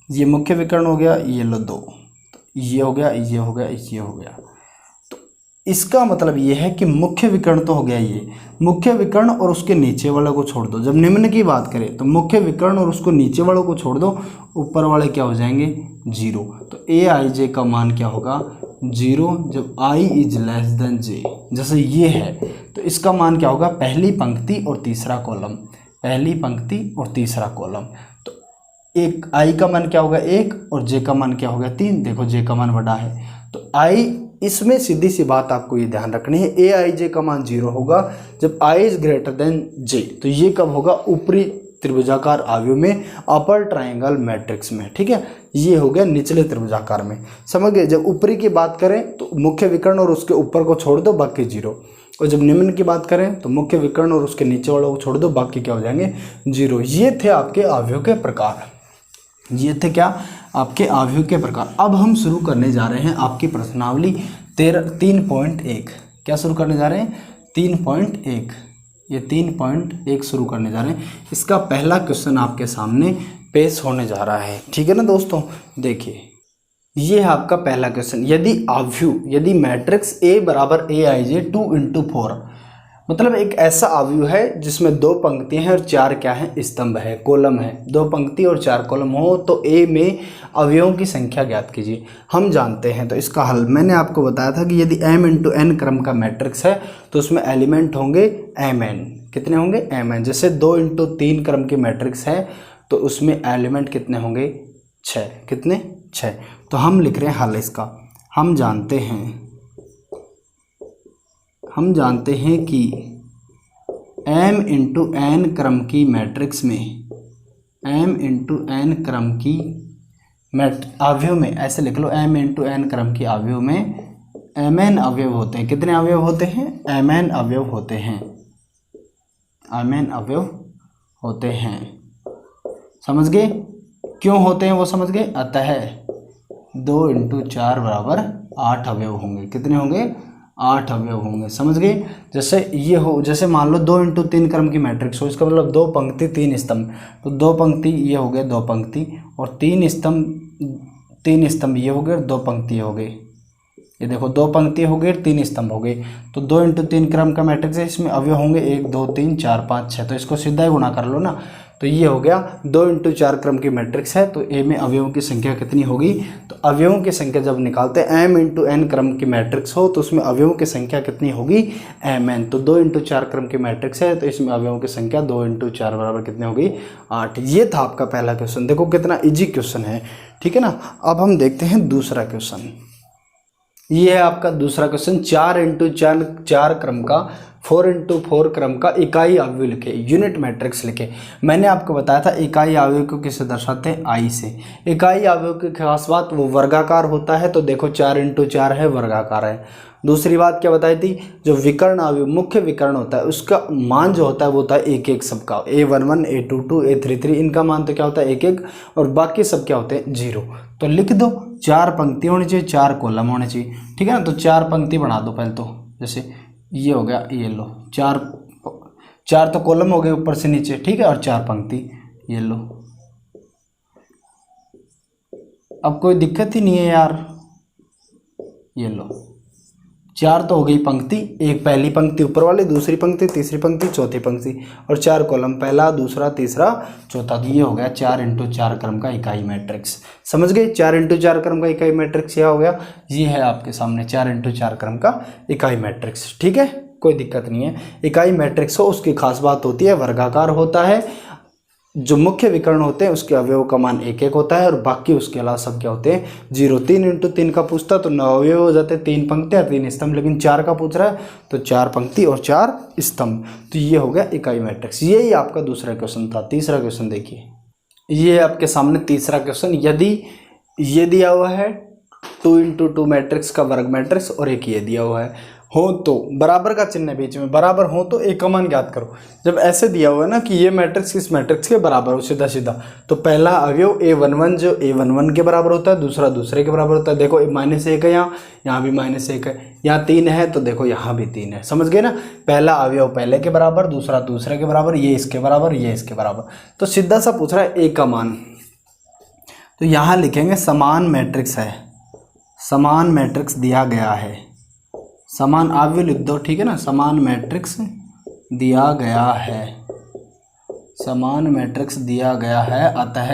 ये मुख्य विकर्ण हो गया। ये लो 2, तो ये हो गया, ये हो गया, ये हो गया। तो इसका मतलब ये है कि मुख्य विकर्ण तो हो गया, ये मुख्य विकर्ण और उसके नीचे वाले को छोड़ दो। जब निम्न की बात करें तो मुख्य विकर्ण और उसको नीचे वालों को छोड़ दो, ऊपर वाले क्या हो जाएंगे? 0। तो ए आई जे का मान क्या होगा? 0 जब i is less than j, जैसे ये है तो इसका मान क्या होगा, पहली पंक्ति और तीसरा कॉलम, पहली पंक्ति और तीसरा कॉलम। तो एक i का मान क्या होगा 1 और j का मान क्या होगा 3। देखो j का मान बड़ा है तो i, इसमें सीधी सी बात आपको ये ध्यान रखनी है, ए आई जे का मान 0 होगा जब i is greater than j। तो ये कब होगा, ऊपरी त्रिभुजाकार आव्यूह में, अपर ट्रायंगल मैट्रिक्स में, ठीक है। ये हो गया निचले त्रिभुजाकार में, समझ गए। जब ऊपरी की बात करें तो मुख्य विकर्ण और उसके ऊपर को छोड़ दो, बाकी 0। और जब निम्न की बात करें तो मुख्य विकर्ण और उसके नीचे वालों को छोड़ दो, बाकी क्या हो जाएंगे 0। ये थे आपके आव्यूह के प्रकार, ये थे क्या, आपके आव्यूह के प्रकार। अब हम शुरू करने जा रहे हैं आपकी प्रश्नावली 3.1। क्या शुरू करने जा रहे हैं, 3.1। ये 3.1 शुरू करने जा रहे हैं। इसका पहला क्वेश्चन आपके सामने पेश होने जा रहा है, ठीक है ना दोस्तों। देखिए ये है आपका पहला क्वेश्चन, यदि आव्यूह, यदि मैट्रिक्स A बराबर Aij 2 × 4, मतलब एक ऐसा आव्यूह है जिसमें 2 पंक्तियां हैं और 4 क्या है, स्तंभ है, कॉलम है। 2 पंक्ति और 4 कॉलम हो तो A में अवयवों की संख्या ज्ञात कीजिए। हम जानते हैं तो इसका हल मैंने आपको बताया था कि यदि m × n क्रम का मैट्रिक्स है तो उसमें एलिमेंट होंगे mn। कितने होंगे, mn। जैसे 2 × 3 क्रम की मैट्रिक्स है तो उसमें एलिमेंट कितने होंगे, 6। कितने, 6। तो हम लिख रहे हैं हल इसका। हम जानते हैं कि m × n क्रम की मैट्रिक्स में, m × n क्रम की आव्यूह में, ऐसे लिख लो, m × n क्रम की आव्यूह में mn अवयव होते हैं। कितने अवयव होते हैं, mn अवयव होते हैं, mn अवयव होते हैं। समझ गए, क्यों होते हैं वो समझ गए। अतः 2 × 4 बराबर 8 अवयव होंगे। कितने होंगे, 8 अवयव होंगे। समझ गए। जैसे ये हो, जैसे मान लो 2 × 3 क्रम की मैट्रिक्स हो, इसका मतलब 2 पंक्ति 3 स्तंभ, तो 2 पंक्ति ये हो गए 2 पंक्ति, और 3 स्तंभ ये हो गए और 2 पंक्ति ये हो गए। ये देखो 2 पंक्ति हो गई, 3 स्तंभ हो गए। तो 2 × 3 क्रम का मैट्रिक्स है, इसमें अवयव होंगे 1 2 3 4 5 6। तो इसको सीधा ही गुणा कर लो ना, तो ये हो गया 2 × 4 क्रम की मैट्रिक्स है तो ए में अवयवों की संख्या कितनी होगी। तो अवयवों की संख्या जब निकालते हैं m × n क्रम की मैट्रिक्स हो तो उसमें अवयवों की संख्या कितनी होगी, mn। तो 2 × 4 क्रम की मैट्रिक्स है तो इसमें अवयवों की संख्या 2 × 4 बराबर कितनी होगी, 8। ये था आपका पहला क्वेश्चन। देखो कितना इजी क्वेश्चन है, ठीक है ना। अब हम देखते हैं दूसरा क्वेश्चन। ये है आपका दूसरा क्वेश्चन, 4 × 4 क्रम का, 4 × 4 क्रम का इकाई आव्यूह लिखे, यूनिट मैट्रिक्स लिखे। मैंने आपको बताया था इकाई आव्यूह को किससे दर्शाते हैं, आई से। इकाई आव्यूह की खास बात वो वर्गाकार होता है, तो देखो 4 × 4 है, वर्गाकार है। दूसरी बात क्या बताई थी, जो विकर्ण आव्यूह, मुख्य विकर्ण होता है उसका मान जो होता है वो होता है 1 1 सबका, A11 A22 A33, इनका मान तो क्या होता है 1 1, और बाकी सब क्या होते हैं 0। तो लिख दो 4 पंक्ति होनी चाहिए, 4 कॉलम होने चाहिए, ठीक है ना। तो 4 पंक्ति बना दो पहले तो, जैसे ये हो गया, ये लो 4 तो कॉलम हो गए ऊपर से नीचे, ठीक है, और 4 पंक्ति, ये लो। अब कोई दिक्कत ही नहीं है यार, ये लो 4 तो हो गई पंक्ति, एक पहली पंक्ति ऊपर वाली, दूसरी पंक्ति, तीसरी पंक्ति, चौथी पंक्ति, और 4 कॉलम, पहला दूसरा तीसरा चौथा। तो ये हो गया 4 × 4 क्रम का इकाई मैट्रिक्स। समझ गए, 4 × 4 क्रम का इकाई मैट्रिक्स यह हो गया। ये है आपके सामने 4 × 4 क्रम का इकाई मैट्रिक्स, ठीक है, कोई दिक्कत नहीं है। इकाई मैट्रिक्स हो उसकी खास बात होती है वर्गाकार होता है, जो मुख्य विकर्ण होते हैं उसके अवयव का मान 1 1 होता है, और बाकी उसके अलावा सब क्या होते हैं 0। 3 × 3 का पूछता तो 9 अवयव हो जाते, 3 पंक्ति और 3 स्तंभ, लेकिन 4 का पूछ रहा है तो 4 पंक्ति और 4 स्तंभ। तो ये हो गया इकाई मैट्रिक्स। यही आपका दूसरा क्वेश्चन था। तीसरा क्वेश्चन देखिए, ये आपके सामने तीसरा क्वेश्चन। यदि ये दिया हुआ है 2 × 2 मैट्रिक्स का वर्ग मैट्रिक्स, और एक ये दिया हुआ है, हो तो बराबर का चिन्ह बीच में, बराबर हो तो एक का मान ज्ञात करो। जब ऐसे दिया हुआ है ना कि ये मैट्रिक्स इस मैट्रिक्स के बराबर हो, सीधा सीधा, तो पहला अवयव A11 जो A11 के बराबर होता है, दूसरा दूसरे के बराबर होता है। देखो -1 है, यहाँ भी -1 है, यहाँ 3 है तो देखो यहाँ भी 3 है। समझ गए ना, पहला अवयव पहले के बराबर, दूसरा दूसरे के बराबर, ये इसके बराबर, ये इसके बराबर। तो सीधा सा पूछ रहा है एक का मान, तो यहाँ लिखेंगे समान मैट्रिक्स है, समान मैट्रिक्स दिया गया है, समान आव्यूह लिख दो, ठीक है ना। समान मैट्रिक्स दिया गया है, समान मैट्रिक्स दिया गया है, अतः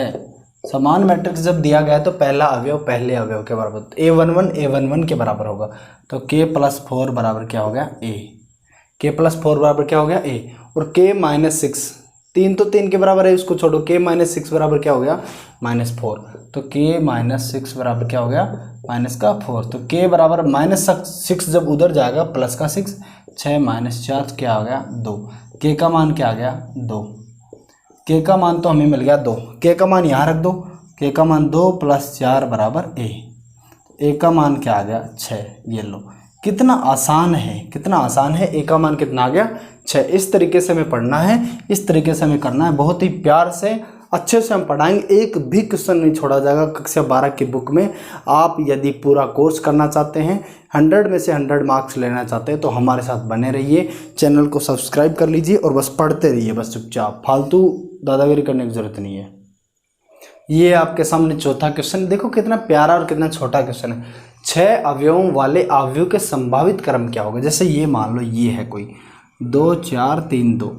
समान मैट्रिक्स जब दिया गया है तो पहला अवयव पहले अवयव के बराबर, तो a11 के बराबर होगा, तो k+4 बराबर क्या हो गया a, k+4 बराबर क्या हो गया a, और k-6, 3 तो 3 के बराबर है, उसको छोड़ो, k-6 बराबर क्या हो गया -4, तो k-6 बराबर क्या हो गया -4, तो k बराबर -6 जब उधर जाएगा प्लस का 6, 6 - 4 क्या आ गया 2, k का मान क्या आ गया 2, k का मान तो हमें मिल गया 2, k का मान यहाँ रख दो, k का मान 2 + 4 बराबर a का मान क्या आ गया 6, ये लो, कितना आसान है, कितना आसान है, a का मान कितना आ गया 6। इस तरीके से हमें पढ़ना है, इस तरीके से हमें करना है, बहुत ही प्यार से अच्छे से हम पढ़ाएंगे, एक भी क्वेश्चन नहीं छोड़ा जाएगा कक्षा 12 की बुक में। आप यदि पूरा कोर्स करना चाहते हैं, 100 में से 100 मार्क्स लेना चाहते हैं तो हमारे साथ बने रहिए, चैनल को सब्सक्राइब कर लीजिए और बस पढ़ते रहिए, बस चुपचाप, फालतू दादागिरी करने की ज़रूरत नहीं है। ये आपके सामने चौथा क्वेश्चन, देखो कितना प्यारा और कितना छोटा क्वेश्चन है। 6 अवयवों वाले अवयव के संभावित क्रम क्या होगा। जैसे ये मान लो ये है कोई 2 4 3 2,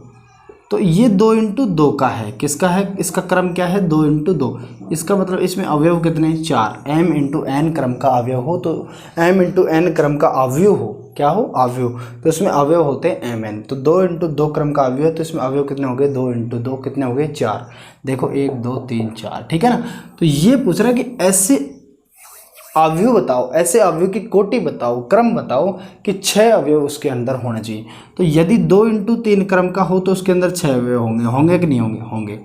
तो ये 2 × 2 का है, किसका है, इसका क्रम क्या है 2 × 2, इसका मतलब इसमें अवयव कितने 4, m × n क्रम का अवयव हो तो m × n क्रम का अवयव हो, क्या हो अवयव, तो इसमें अवयव होते हैं mn, तो 2 × 2 क्रम का अवयव है तो इसमें अवयव कितने हो गए 2 × 2 कितने हो गए 4, देखो 1 2 3 4, ठीक है ना। तो ये पूछ रहा है कि ऐसे अवयव बताओ, ऐसे अवयव की कोटि बताओ, क्रम बताओ कि 6 अवयव उसके अंदर होने चाहिए। तो यदि 2 × 3 क्रम का हो तो उसके अंदर 6 अवयव होंगे, होंगे कि नहीं होंगे, होंगे।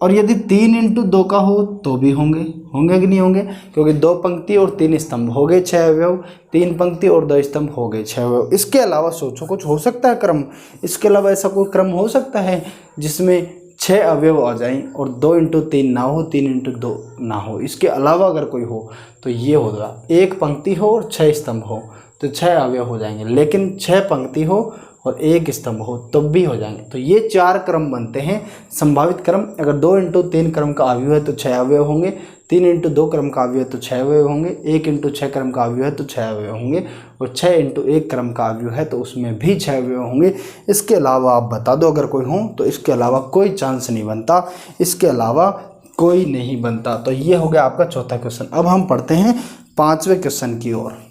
और यदि 3 × 2 का हो तो भी होंगे, होंगे कि नहीं होंगे, क्योंकि 2 पंक्ति और 3 स्तंभ हो गए 6 अवयव, 3 पंक्ति और 2 स्तंभ हो गए 6 अवयव। इसके अलावा सोचो कुछ हो सकता है क्रम, इसके अलावा ऐसा कोई क्रम हो सकता है जिसमें 6 अवयव आ जाएं और 2 × 3 ना हो, 3 × 2 ना हो, इसके अलावा अगर कोई हो तो ये होगा, 1 पंक्ति हो और 6 स्तंभ हो तो 6 अवयव हो जाएंगे, लेकिन 6 पंक्ति हो और 1 स्तंभ हो तब भी हो जाएंगे। तो ये 4 क्रम बनते हैं संभावित क्रम। अगर 2 × 3 क्रम का अवयव है तो 6 अवयव होंगे, 3 × 2 क्रम का अवयव है तो 6 अवयव होंगे, 1 × 6 क्रम का अवयव है तो 6 अवयव होंगे, और 6 × 1 क्रम का अवयव है तो उसमें भी 6 अवयव होंगे। इसके अलावा आप बता दो अगर कोई हो, तो इसके अलावा कोई चांस नहीं बनता, इसके अलावा कोई नहीं बनता। तो ये हो गया आपका चौथा क्वेश्चन। अब हम पढ़ते हैं 5वें क्वेश्चन की ओर।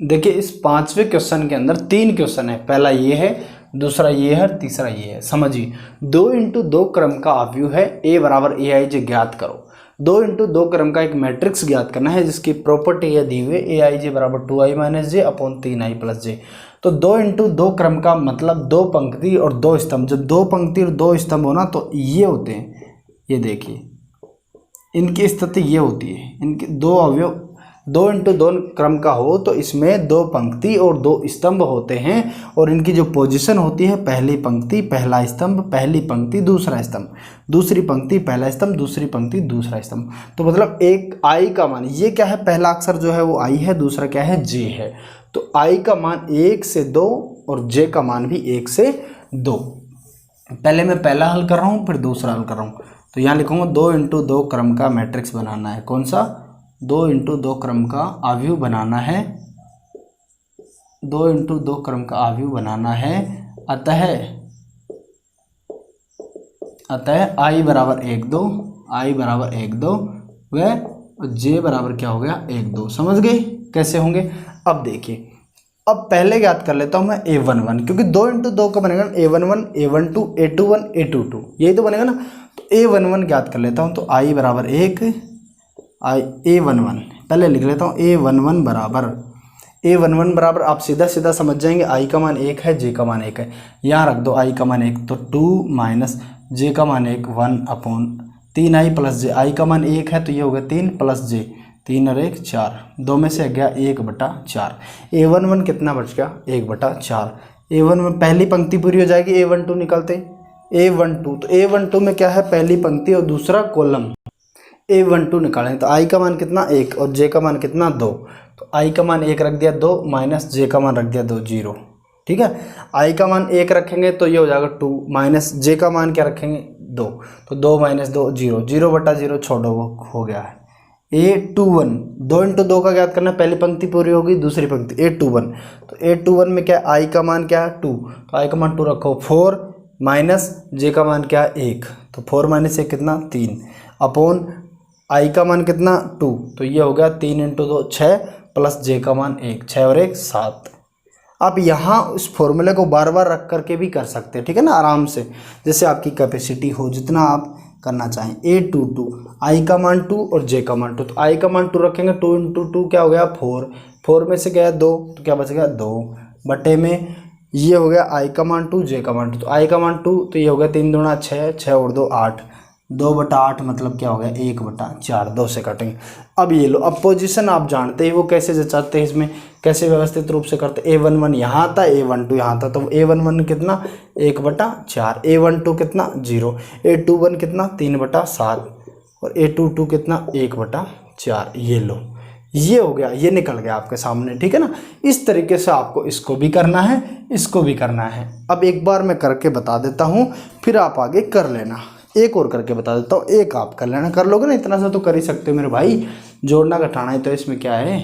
देखिए इस 5वें क्वेश्चन के अंदर 3 क्वेश्चन है, पहला ये है, दूसरा ये है, तीसरा ये है। समझिए 2 × 2 क्रम का अवयव है a बराबर aij ज्ञात करो। 2 × 2 क्रम का एक मैट्रिक्स ज्ञात करना है जिसकी प्रॉपर्टी यह दी हुई aij बराबर 2i - j upon 3i + j। तो 2 × 2 क्रम का मतलब 2 पंक्ति और 2 स्तंभ, जब 2 पंक्ति और 2 स्तंभ हो ना तो ये होते हैं, ये देखिए इनकी स्थिति ये होती है, इनके 2 अवयव 2 × 2 क्रम का हो तो इसमें 2 पंक्ति और 2 स्तंभ होते हैं, और इनकी जो पोजीशन होती है पहली पंक्ति पहला स्तंभ, पहली पंक्ति दूसरा स्तंभ, दूसरी पंक्ति पहला स्तंभ, दूसरी पंक्ति दूसरा स्तंभ। तो मतलब एक i का मान, ये क्या है, पहला अक्षर जो है वो i है, दूसरा क्या है j है। तो i का मान 1 से 2 और j का मान भी 1 से 2। पहले मैं पहला हल कर रहा हूँ फिर दूसरा हल कर रहा हूँ, तो यहाँ लिखूँगा 2 × 2 क्रम का मैट्रिक्स बनाना है। कौन सा, 2 × 2 क्रम का अवयव बनाना है, 2 × 2 क्रम का अवयव बनाना है। अतः i बराबर 1 2, i बराबर 1 2 व j बराबर क्या हो गया 1 2। समझ गए कैसे होंगे। अब देखिए, अब पहले ज्ञात कर लेता हूँ मैं a11, क्योंकि 2 × 2 का बनेगा a11 a12 a21 a22, यही तो बनेगा ना। तो a11 ज्ञात कर लेता हूँ, तो i बराबर 1, a11 पहले लिख लेता हूँ, a11 बराबर आप सीधा सीधा समझ जाएंगे, i का मान 1 है, j का मान 1 है, यहाँ रख दो i का मान 1, तो 2 - j का मान 1 1 अपॉन 3i + j, i का मान 1 है तो ये होगा 3 + j, 3 और 1 4, 2 में से गया 1/4, a11 कितना बच गया 1/4। a11 पहली पंक्ति पूरी हो जाएगी, a12 निकलते a12, तो a12 में क्या है पहली पंक्ति और दूसरा कॉलम, a12 निकालें तो i का मान कितना 1 और j का मान कितना 2, तो i का मान 1 रख दिया 2 - j का मान रख दिया 2 0, ठीक है। i का मान 1 रखेंगे तो ये हो जाएगा 2 माइनस j का मान क्या रखेंगे 2, तो 2 - 2 0, 0/0 छोड़ो वो हो गया है। a21 2 × 2 का ज्ञात करना, पहली पंक्ति पूरी होगी दूसरी पंक्ति a21, तो a21 में क्या i का मान क्या है 2, तो i का मान 2 रखो, 4 - j का मान क्या है 1, तो 4 - 1 कितना 3, अपॉन आई का मान कितना 2, तो ये हो गया 3 × 2 6 प्लस जे का मान 1, 6 और 1 7। आप यहाँ उस फॉर्मूले को बार बार रख करके भी कर सकते हैं, ठीक है ना, आराम से, जैसे आपकी कैपेसिटी हो, जितना आप करना चाहें। A22 आई का मान 2 और जे का मान 2, तो आई का मान 2 रखेंगे, 2 × 2 क्या हो गया 4, 4 में से गया 2, तो क्या बच गया 2 बटे में ये हो गया आई का मान 2 जे का मान 2, तो आई का मान 2 तो ये हो गया 3 दूना 6, 6 और 2 8, 2/8 मतलब क्या हो गया 1/4, 2 से काटेंगे। अब ये लो, अब पोजीशन आप जानते हैं वो कैसे जचाते हैं, इसमें कैसे व्यवस्थित रूप से करते। A11 यहाँ था, A12 यहाँ था, तो A11 कितना 1/4, A12 कितना 0, A21 कितना 3/7 और A22 कितना 1/4। ये लो, ये हो गया, ये निकल गया आपके सामने, ठीक है ना। इस तरीके से आपको इसको भी करना है, इसको भी करना है। अब एक बार मैं करके बता देता हूँ, फिर आप आगे कर लेना। एक और करके बता देता हूँ, एक आप कर लेना, कर लोगे ना, इतना सा तो कर ही सकते हो मेरे भाई, जोड़ना घटाना है तो इसमें क्या है।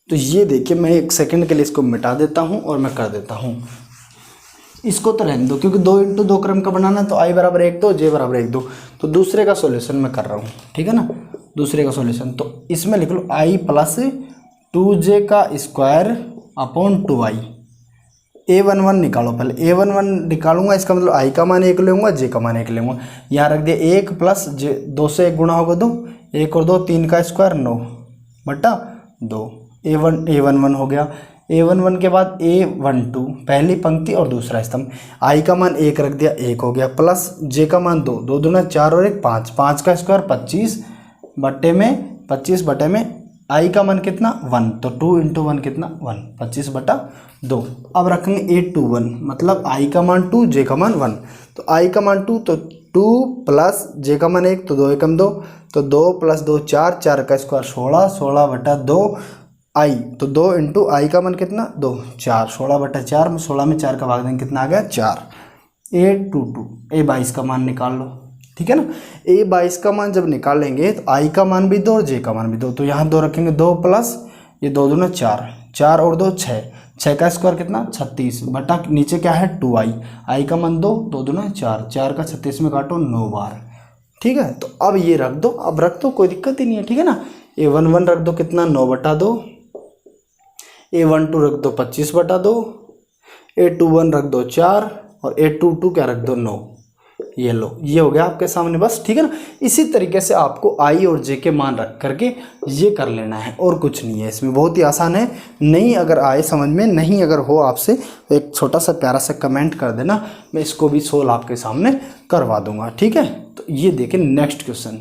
तो ये देखिए, मैं 1 सेकंड के लिए इसको मिटा देता हूँ और मैं कर देता हूँ। इसको तो रहने दो, क्योंकि 2 × 2 क्रम का बनाना, तो I = 1 2, J = 1 2। तो दूसरे का सॉल्यूशन मैं कर रहा हूँ, ठीक है ना, दूसरे का सॉल्यूशन। तो इसमें लिख लो I + 2J का स्क्वायर अपॉन 2I। A11 निकालो, पहले A11 निकालूंगा, इसका मतलब I का मान 1 लूँगा, J का मान 1 लूँगा। यहाँ रख दिया 1 + J, 2 से 1 गुणा होगा 2, 1 और 2 3 का स्क्वायर 9/2, A11 हो गया। A11 के बाद A12 पहली पंक्ति और दूसरा स्तंभ, I का मान 1 रख दिया, 1 हो गया, प्लस J का मान 2, 2 दूना 4 और 1 5, 5 का स्क्वायर 25 बटे में I का मान कितना 1, तो 2 × 1 कितना 1, 25/2। अब रखेंगे A21, मतलब I का मान 2 J का मान 1, तो I का मान 2, तो 2 प्लस J का मान 1, तो 2 × 2, तो 2 + 2 4, 4 का स्क्वायर 16, 16/2 I, तो 2 × I का मान कितना 2 4, 16/4 में 16 में 4 का भाग देंगे, कितना आ गया 4। A22 का मान निकाल लो, ठीक है ना। A22 का मान जब निकालेंगे तो I का मान भी 2 और J का मान भी 2, तो यहाँ 2 रखेंगे, 2 प्लस ये 2 दूना 4, 4 और 2 6, 6 का स्क्वायर कितना 36 बटा नीचे क्या है 2I, I का मान 2, 2 दूना 4, 4 का 36 में काटो 9 बार, ठीक है। तो अब ये रख दो, अब रख दो, कोई दिक्कत ही नहीं है, ठीक है ना। A11 रख दो कितना 9/2, A12 रख दो 25/2, A21 रख दो 4 और A22 क्या रख दो 9। ये लो, ये हो गया आपके सामने, बस, ठीक है ना। इसी तरीके से आपको I और J के मान रख करके ये कर लेना है, और कुछ नहीं है इसमें, बहुत ही आसान है। नहीं अगर आए समझ में, नहीं अगर हो आपसे, तो एक छोटा सा प्यारा सा कमेंट कर देना, मैं इसको भी सोल्व आपके सामने करवा दूंगा, ठीक है। तो ये देखिए नेक्स्ट क्वेश्चन,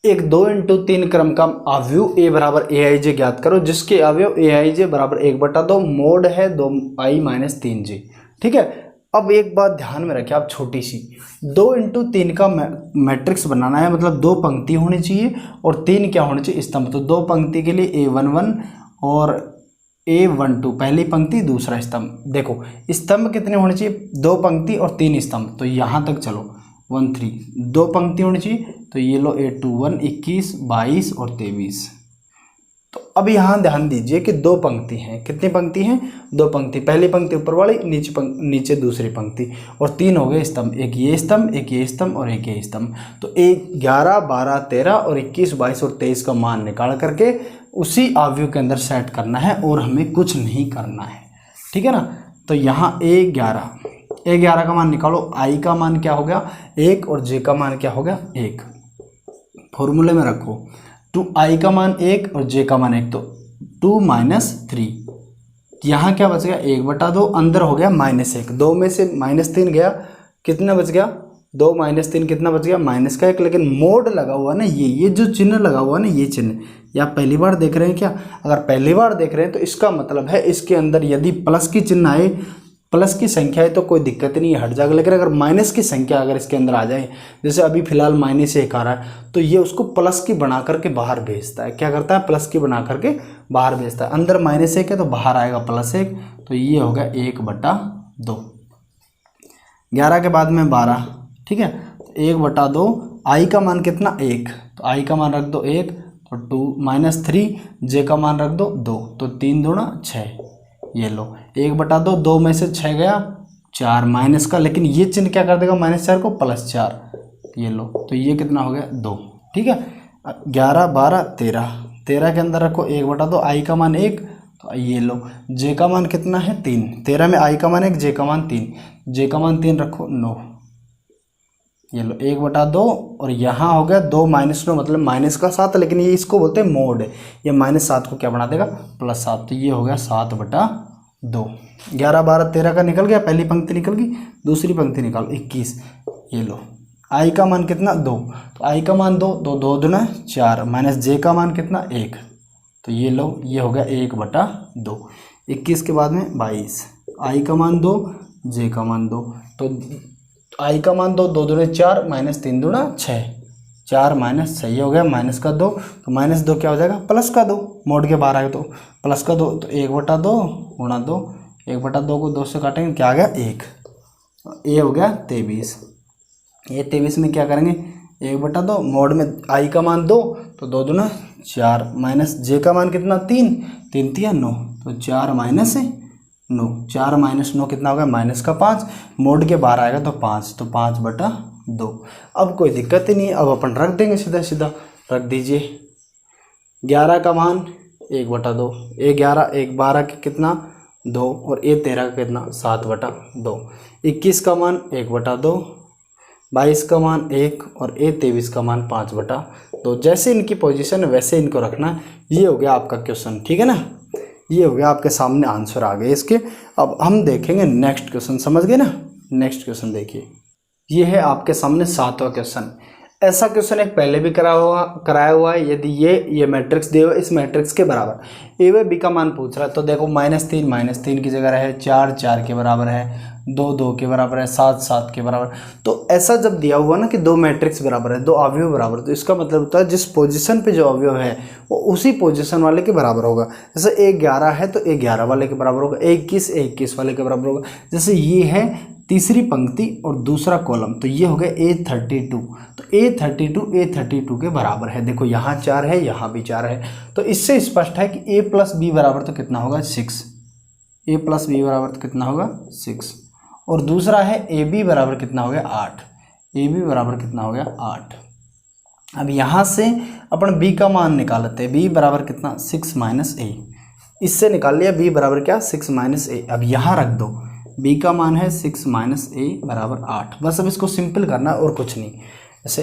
एक 2 × 3 क्रम का अवयव A = AIJ ज्ञात करो, जिसके अवयव AIJ = 1/2 मोड है 2I - 3J, ठीक है। अब एक बात ध्यान में रखें आप, छोटी सी, 2 × 3 का मैट्रिक्स बनाना है, मतलब 2 पंक्ति होनी चाहिए और 3 क्या होनी चाहिए स्तंभ। तो 2 पंक्ति के लिए A11 और A12 पहली पंक्ति दूसरा स्तंभ। देखो स्तंभ कितने होने चाहिए, 2 पंक्ति और 3 स्तंभ, तो यहाँ तक चलो 1 3, 2 पंक्ति होनी चाहिए, तो ये लो A21 21 22 और 23। तो अब यहाँ ध्यान दीजिए कि 2 पंक्ति हैं, कितनी पंक्ति हैं 2 पंक्ति, पहली पंक्ति ऊपर वाली, नीचे दूसरी पंक्ति, और 3 हो गए स्तंभ, एक ये स्तंभ, एक ये स्तंभ और एक ये स्तंभ। तो 11 12 13 और 21 22 और 23 का मान निकाल करके उसी अवयव के अंदर सेट करना है, और हमें कुछ नहीं करना है, ठीक है ना। तो यहाँ A11 का मान निकालो, I का मान क्या हो गया 1 और J का मान क्या हो गया 1, फॉर्मूले में रखो, 2I का मान 1 और J का मान 1, तो 2 - 3, यहाँ क्या बच गया 1/2, अंदर हो गया -1, 2 में से -3 गया, कितना बच गया 2 - 3 कितना बच गया -1, लेकिन मोड लगा हुआ ना, ये जो चिन्ह लगा हुआ ना, ये चिन्ह, या पहली बार देख रहे हैं क्या, अगर पहली बार देख रहे हैं तो इसका मतलब है इसके अंदर यदि प्लस की चिन्ह आए, प्लस की संख्या है तो कोई दिक्कत नहीं है, हट जाएगा। लेकिन अगर माइनस की संख्या अगर इसके अंदर आ जाए, जैसे अभी फिलहाल -1 आ रहा है, तो ये उसको प्लस की बना करके बाहर भेजता है। क्या करता है, प्लस की बना करके बाहर भेजता है। अंदर -1 है तो बाहर आएगा +1, तो ये हो गया 1/2। 11 के बाद में 12, ठीक है, 1/2, I का मान कितना 1, तो I का मान रख दो 1, तो 2 - 3, J का मान रख दो 2, तो 3 दूना 6, ये लो 1/2, 2 में से 6 गया 4 माइनस का, लेकिन ये चिन्ह क्या कर देगा -4 को +4, ये लो, तो ये कितना हो गया 2, ठीक है। 11 12 13, 13 के अंदर रखो 1/2, आई का मान 1, तो ये लो, जे का मान कितना है 3, 13 में आई का मान 1, जे का मान 3, जे का मान 3 रखो 9, ये लो 1/2, और यहाँ हो गया 2 - 9 मतलब -7, लेकिन ये इसको बोलते हैं मोड, ये -7 को क्या बना देगा +7, तो ये हो गया 7/2। 11 12 13 का निकल गया, पहली पंक्ति निकल गई, दूसरी पंक्ति निकालो 21, ये लो, आई का मान कितना 2, तो आई का मान 2, 2 2 दूना 4, माइनस जे का मान कितना 1, तो ये लो, ये हो गया 1/2। 21 के बाद में 22, आई का मान 2, जे का मान 2, तो आई का मान 2, 2 दूने 4, माइनस 3 दूना 6, 4 माइनस 6, ये हो गया माइनस का 2, तो -2 क्या हो जाएगा प्लस का 2, मोड के बाहर आएगा तो प्लस का 2, तो 1/2 गुणा 2, 1/2 को 2 से काटेंगे, क्या आ गया 1, ये हो गया 23। ये 23 में क्या करेंगे 1/2, मोड में आई का मान 2, तो 2 दूना 4, माइनस जे का मान कितना 3, 3 3 9, तो 4 माइनस 9, 4 - 9 कितना होगा -5, मोड के बाहर आएगा तो 5, तो 5/2। अब कोई दिक्कत ही नहीं है, अब अपन रख देंगे, सीधा सीधा रख दीजिए। 11 का मान 1/2, ए 11 1 12 के कितना 2, और ए 13 का कितना 7/2, 21 का मान 1/2, 22 का मान 1, और ए 23 का मान 5/2। जैसे इनकी पोजीशन है वैसे इनको रखना है। ये हो गया आपका क्वेश्चन, ठीक है ना, ये हो गया आपके सामने आंसर आ गए इसके। अब हम देखेंगे नेक्स्ट क्वेश्चन, समझ गए ना। नेक्स्ट क्वेश्चन देखिए, ये है आपके सामने 7वां क्वेश्चन। ऐसा क्वेश्चन एक पहले भी कराया हुआ है। यदि ये मैट्रिक्स दिया हुआ है, इस मैट्रिक्स के बराबर ए व बी का मान पूछ रहा है, तो देखो -3 की जगह है, 4 के बराबर है, 2 के बराबर है, 7 के बराबर। तो ऐसा जब दिया हुआ ना कि दो मैट्रिक्स बराबर है, दो अवयव बराबर, तो इसका मतलब होता है जिस पोजीशन पे जो अवयव है वो उसी पोजीशन वाले के बराबर होगा। जैसे ए 11 है तो ए 11 वाले के बराबर होगा, ए 21 वाले के बराबर होगा। जैसे ये है तीसरी पंक्ति और दूसरा कॉलम, तो ये हो गया A32, तो A32 के बराबर है। देखो यहाँ 4 है, यहाँ भी 4 है, तो इससे स्पष्ट है कि A + B बराबर तो कितना होगा 6, A + B बराबर तो कितना होगा 6। और दूसरा है AB बराबर कितना हो गया 8, AB बराबर कितना हो गया 8। अब यहाँ से अपन B का मान निकालते हैं, B बराबर कितना 6 - A, इससे निकाल लिया B बराबर क्या 6 - A। अब यहाँ रख दो, B का मान है 6 - A बराबर 8। बस अब इसको सिंपल करना और कुछ नहीं। ऐसे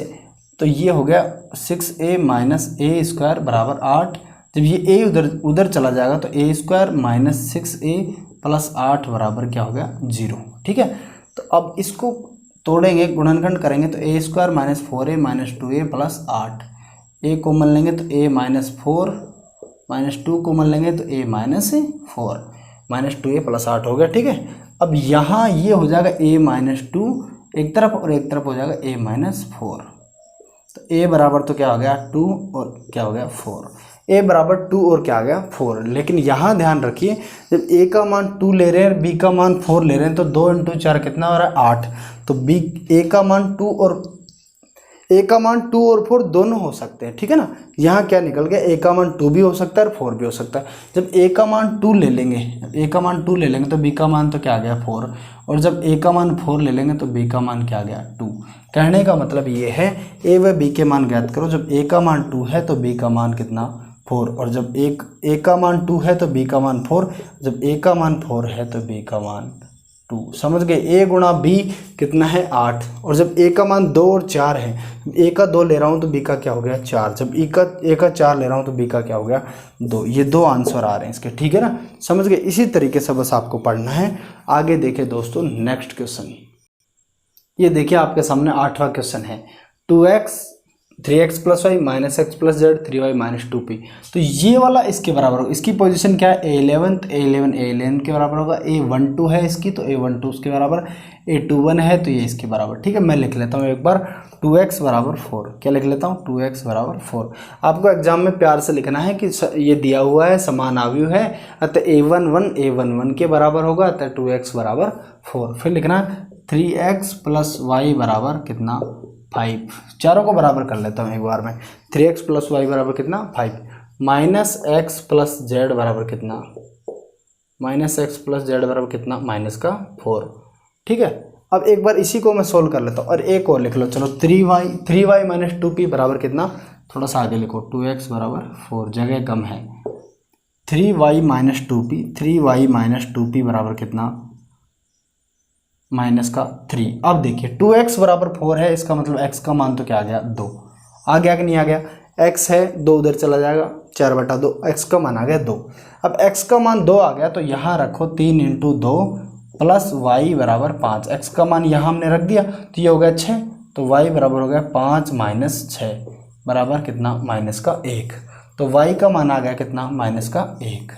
तो ये हो गया 6A - A² बराबर 8। जब ये A उधर चला जाएगा तो A² - 6A + 8 बराबर क्या हो गया 0। ठीक है, तो अब इसको तोड़ेंगे, गुणनखंड करेंगे तो A² - 4A - 2A + 8, A common लेंगे तो A - 4 - 2 कॉमन लेंगे तो A - 4 - 2A + 8 हो गया। ठीक है, अब यहाँ ये हो जाएगा A - 2 एक तरफ और एक तरफ हो जाएगा A - 4, तो A बराबर तो क्या हो गया 2 और क्या हो गया 4, A बराबर 2 और क्या आ गया 4। लेकिन यहाँ ध्यान रखिए, जब A का मान 2 ले रहे हैं, B का मान 4 ले रहे हैं, तो 2 × 4 कितना हो रहा है 8। तो A का मान 2 और 4 दोनों हो सकते हैं। ठीक है ना, यहाँ क्या निकल गया, A का मान 2 भी हो सकता है और 4 भी हो सकता है। जब A का मान 2 ले लेंगे, तो B का मान तो क्या आ गया 4, और जब A का मान 4 ले लेंगे तो B का मान क्या आ गया 2। कहने का मतलब ये है A व B के मान ज्ञात करो। जब A का मान 2 है तो B का मान कितना 4, और जब A का मान 2 है तो B का मान 4, जब A का मान 4 है तो B का मान 2। समझ गए, A × B कितना है 8, और जब A का मान 2 और 4 है, A का 2 ले रहा हूँ तो B का क्या हो गया 4, जब A का 4 ले रहा हूँ तो B का क्या हो गया 2। ये दो आंसर आ रहे हैं इसके। ठीक है ना, समझ गए। इसी तरीके से बस आपको पढ़ना है। आगे देखिए दोस्तों नेक्स्ट क्वेश्चन, ये देखिए आपके सामने 8वां क्वेश्चन है। 2x 3x + y - x + z 3y - 2p। तो ये वाला इसके बराबर होगा। इसकी पोजीशन क्या है A11 के बराबर होगा। A12 है इसकी, तो A12 उसके बराबर। A21 है तो ये इसके बराबर। ठीक है, मैं लिख लेता हूँ एक बार 2x = 4। क्या लिख लेता हूँ 2x = 4। आपको एग्जाम में प्यार से लिखना है कि ये दिया हुआ है, समान अवयव है, अतः A11 के बराबर होगा, अतः 2x = 4। फिर लिखना 3x + y बराबर कितना 5। चारों को बराबर कर लेता हूँ एक बार में। 3x + y बराबर कितना 5, -x + z बराबर कितना -x + z बराबर कितना -4। ठीक है, अब एक बार इसी को मैं सोल्व कर लेता हूँ और एक और लिख लो, चलो 3y माइनस 2p बराबर कितना, थोड़ा सा आगे लिखो, 2x बराबर 4, जगह कम है। 3y माइनस 2p बराबर कितना, माइनस का 3। अब देखिए 2x बराबर 4 है, इसका मतलब x का मान तो क्या आ गया, 2 आ गया कि नहीं आ गया, x है 2 उधर चला जाएगा, 4/2, x का मान आ गया 2। अब x का मान 2 आ गया तो यहाँ रखो 3 × 2 प्लस y बराबर 5, x का मान यहाँ हमने रख दिया तो ये हो गया 6, तो y बराबर हो गया 5 माइनस 6 बराबर कितना, माइनस का 1। तो y का मान आ गया कितना, माइनस का 1,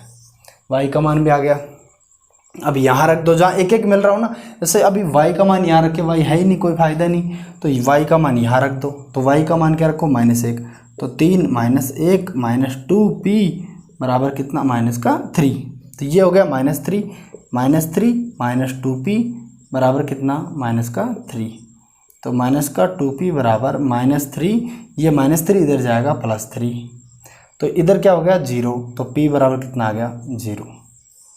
y का मान भी आ गया। अब यहाँ रख दो जहाँ एक एक मिल रहा हो ना, जैसे अभी y का मान यहाँ रखे, y है ही नहीं, कोई फायदा नहीं, तो y का मान यहाँ रख दो, तो y का मान क्या रखो, -1, तो 3 - 1 माइनस 2p बराबर कितना, माइनस का 3, तो ये हो गया -3 माइनस 2p बराबर कितना, माइनस का 3, तो माइनस का 2p बराबर -3, ये -3 इधर जाएगा +3, तो इधर क्या हो गया 0, तो p बराबर कितना आ गया 0,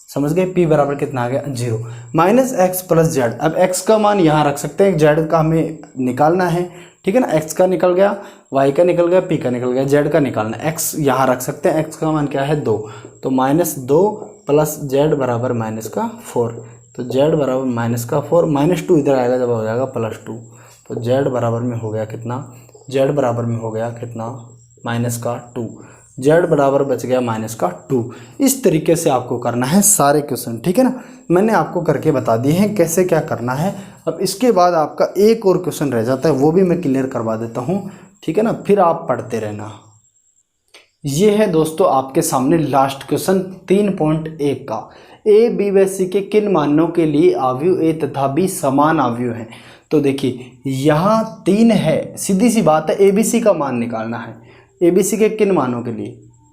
समझ गए, p बराबर कितना आ गया 0, -x + z। अब x का मान यहाँ रख सकते हैं, z का हमें निकालना है, ठीक है ना, x का निकल गया, y का निकल गया, p का निकल गया, z का निकालना है, x यहाँ रख सकते हैं, x का मान क्या है 2, तो -2 + z बराबर -4, तो z बराबर -4, -2 इधर आएगा जब हो जाएगा +2, तो z बराबर में हो गया कितना, z बराबर में हो गया कितना, -2, z बराबर बच गया -2। इस तरीके से आपको करना है सारे क्वेश्चन, ठीक है ना, मैंने आपको करके बता दिए हैं कैसे क्या करना है। अब इसके बाद आपका एक और क्वेश्चन रह जाता है, वो भी मैं क्लियर करवा देता हूँ, ठीक है ना, फिर आप पढ़ते रहना। ये है दोस्तों आपके सामने लास्ट क्वेश्चन 3.1 का, ए बी व सी के किन मानों के लिए अवयव ए तथा बी समान अवयव हैं। तो देखिए यहाँ 3 है, सीधी सी बात है, ए बी सी का मान निकालना है, ए बी सी के किन मानों के लिए,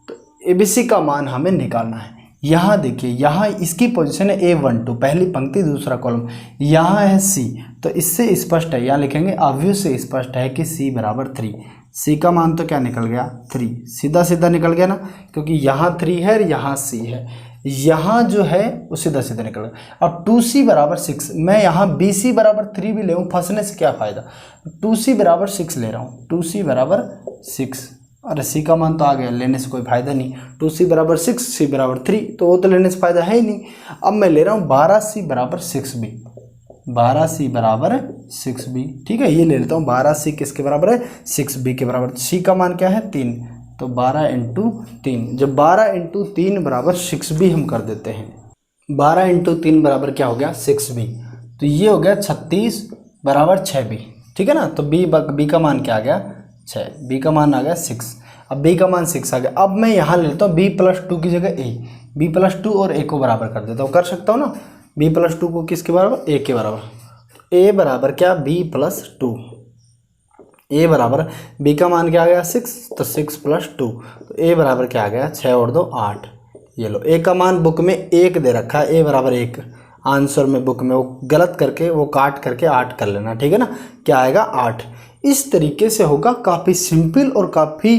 तो ए बी सी का मान हमें निकालना है। यहाँ देखिए, यहाँ इसकी पोजीशन है A12, पहली पंक्ति दूसरा कॉलम, यहाँ है C, तो इससे स्पष्ट है, यहाँ लिखेंगे अवयव से स्पष्ट है कि C बराबर 3, C का मान तो क्या निकल गया 3, सीधा सीधा निकल गया ना, क्योंकि यहाँ 3 है और यहाँ C है, यहाँ जो है वो सीधा सीधा निकल गया। अब 2C बराबर 6, मैं यहाँ BC बराबर 3 भी ले हूँ, फंसने से क्या फ़ायदा, 2C बराबर 6 ले रहा हूँ, 2C बराबर 6, अरे C का मान तो आ गया, लेने से कोई फ़ायदा नहीं, 2C बराबर 6, C बराबर 3, तो वो तो लेने से फ़ायदा है ही नहीं। अब मैं ले रहा हूँ 12C बराबर 6B, 12C बराबर 6B, ठीक है, ये ले लेता हूँ, 12C किसके बराबर है, 6B के बराबर। C का मान क्या है 3, तो 12 × 3, जब 12 × 3 बराबर 6B हम कर देते हैं, 12 × 3 बराबर क्या हो गया 6B, तो ये हो गया 36 बराबर 6B, ठीक है ना, तो B का मान क्या आ गया 6, B का मान आ गया 6, अब B का मान 6 आ गया। अब मैं यहाँ ले लेता हूँ B + 2 की जगह A, B + 2 और A को बराबर कर देता हूँ, कर सकता हूँ ना, B + 2 को किसके बराबर, A के बराबर, A बराबर क्या B + 2, A बराबर B का मान क्या आ गया 6, तो 6 + 2, तो A बराबर क्या आ गया 6 और 2 8, ये लो, A का मान बुक में 1 दे रखा है, A बराबर 1, आंसर में बुक में वो गलत करके वो काट करके 8 कर लेना, ठीक है ना, क्या आएगा 8। इस तरीके से होगा, काफ़ी सिंपल और काफ़ी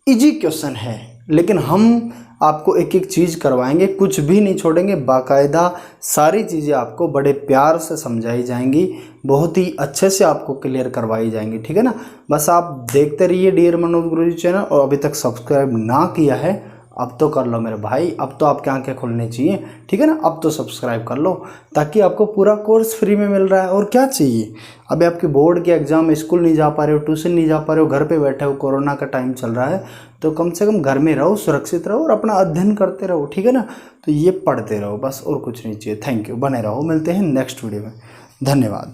इजी क्वेश्चन है, लेकिन हम आपको एक एक चीज़ करवाएंगे, कुछ भी नहीं छोड़ेंगे, बाकायदा सारी चीज़ें आपको बड़े प्यार से समझाई जाएंगी, बहुत ही अच्छे से आपको क्लियर करवाई जाएंगी, ठीक है ना। बस आप देखते रहिए डियर मनोज गुरुजी चैनल, और अभी तक सब्सक्राइब ना किया है अब तो कर लो मेरे भाई, अब तो आपकी आंखें खुलनी चाहिए, ठीक है ना, अब तो सब्सक्राइब कर लो, ताकि आपको पूरा कोर्स फ्री में मिल रहा है, और क्या चाहिए। अभी आपके बोर्ड के एग्ज़ाम, स्कूल नहीं जा पा रहे हो, ट्यूशन नहीं जा पा रहे हो, घर पे बैठे हो, कोरोना का टाइम चल रहा है, तो कम से कम घर में रहो, सुरक्षित रहो और अपना अध्ययन करते रहो, ठीक है ना, तो ये पढ़ते रहो बस, और कुछ नहीं चाहिए। थैंक यू, बने रहो, मिलते हैं नेक्स्ट वीडियो में, धन्यवाद।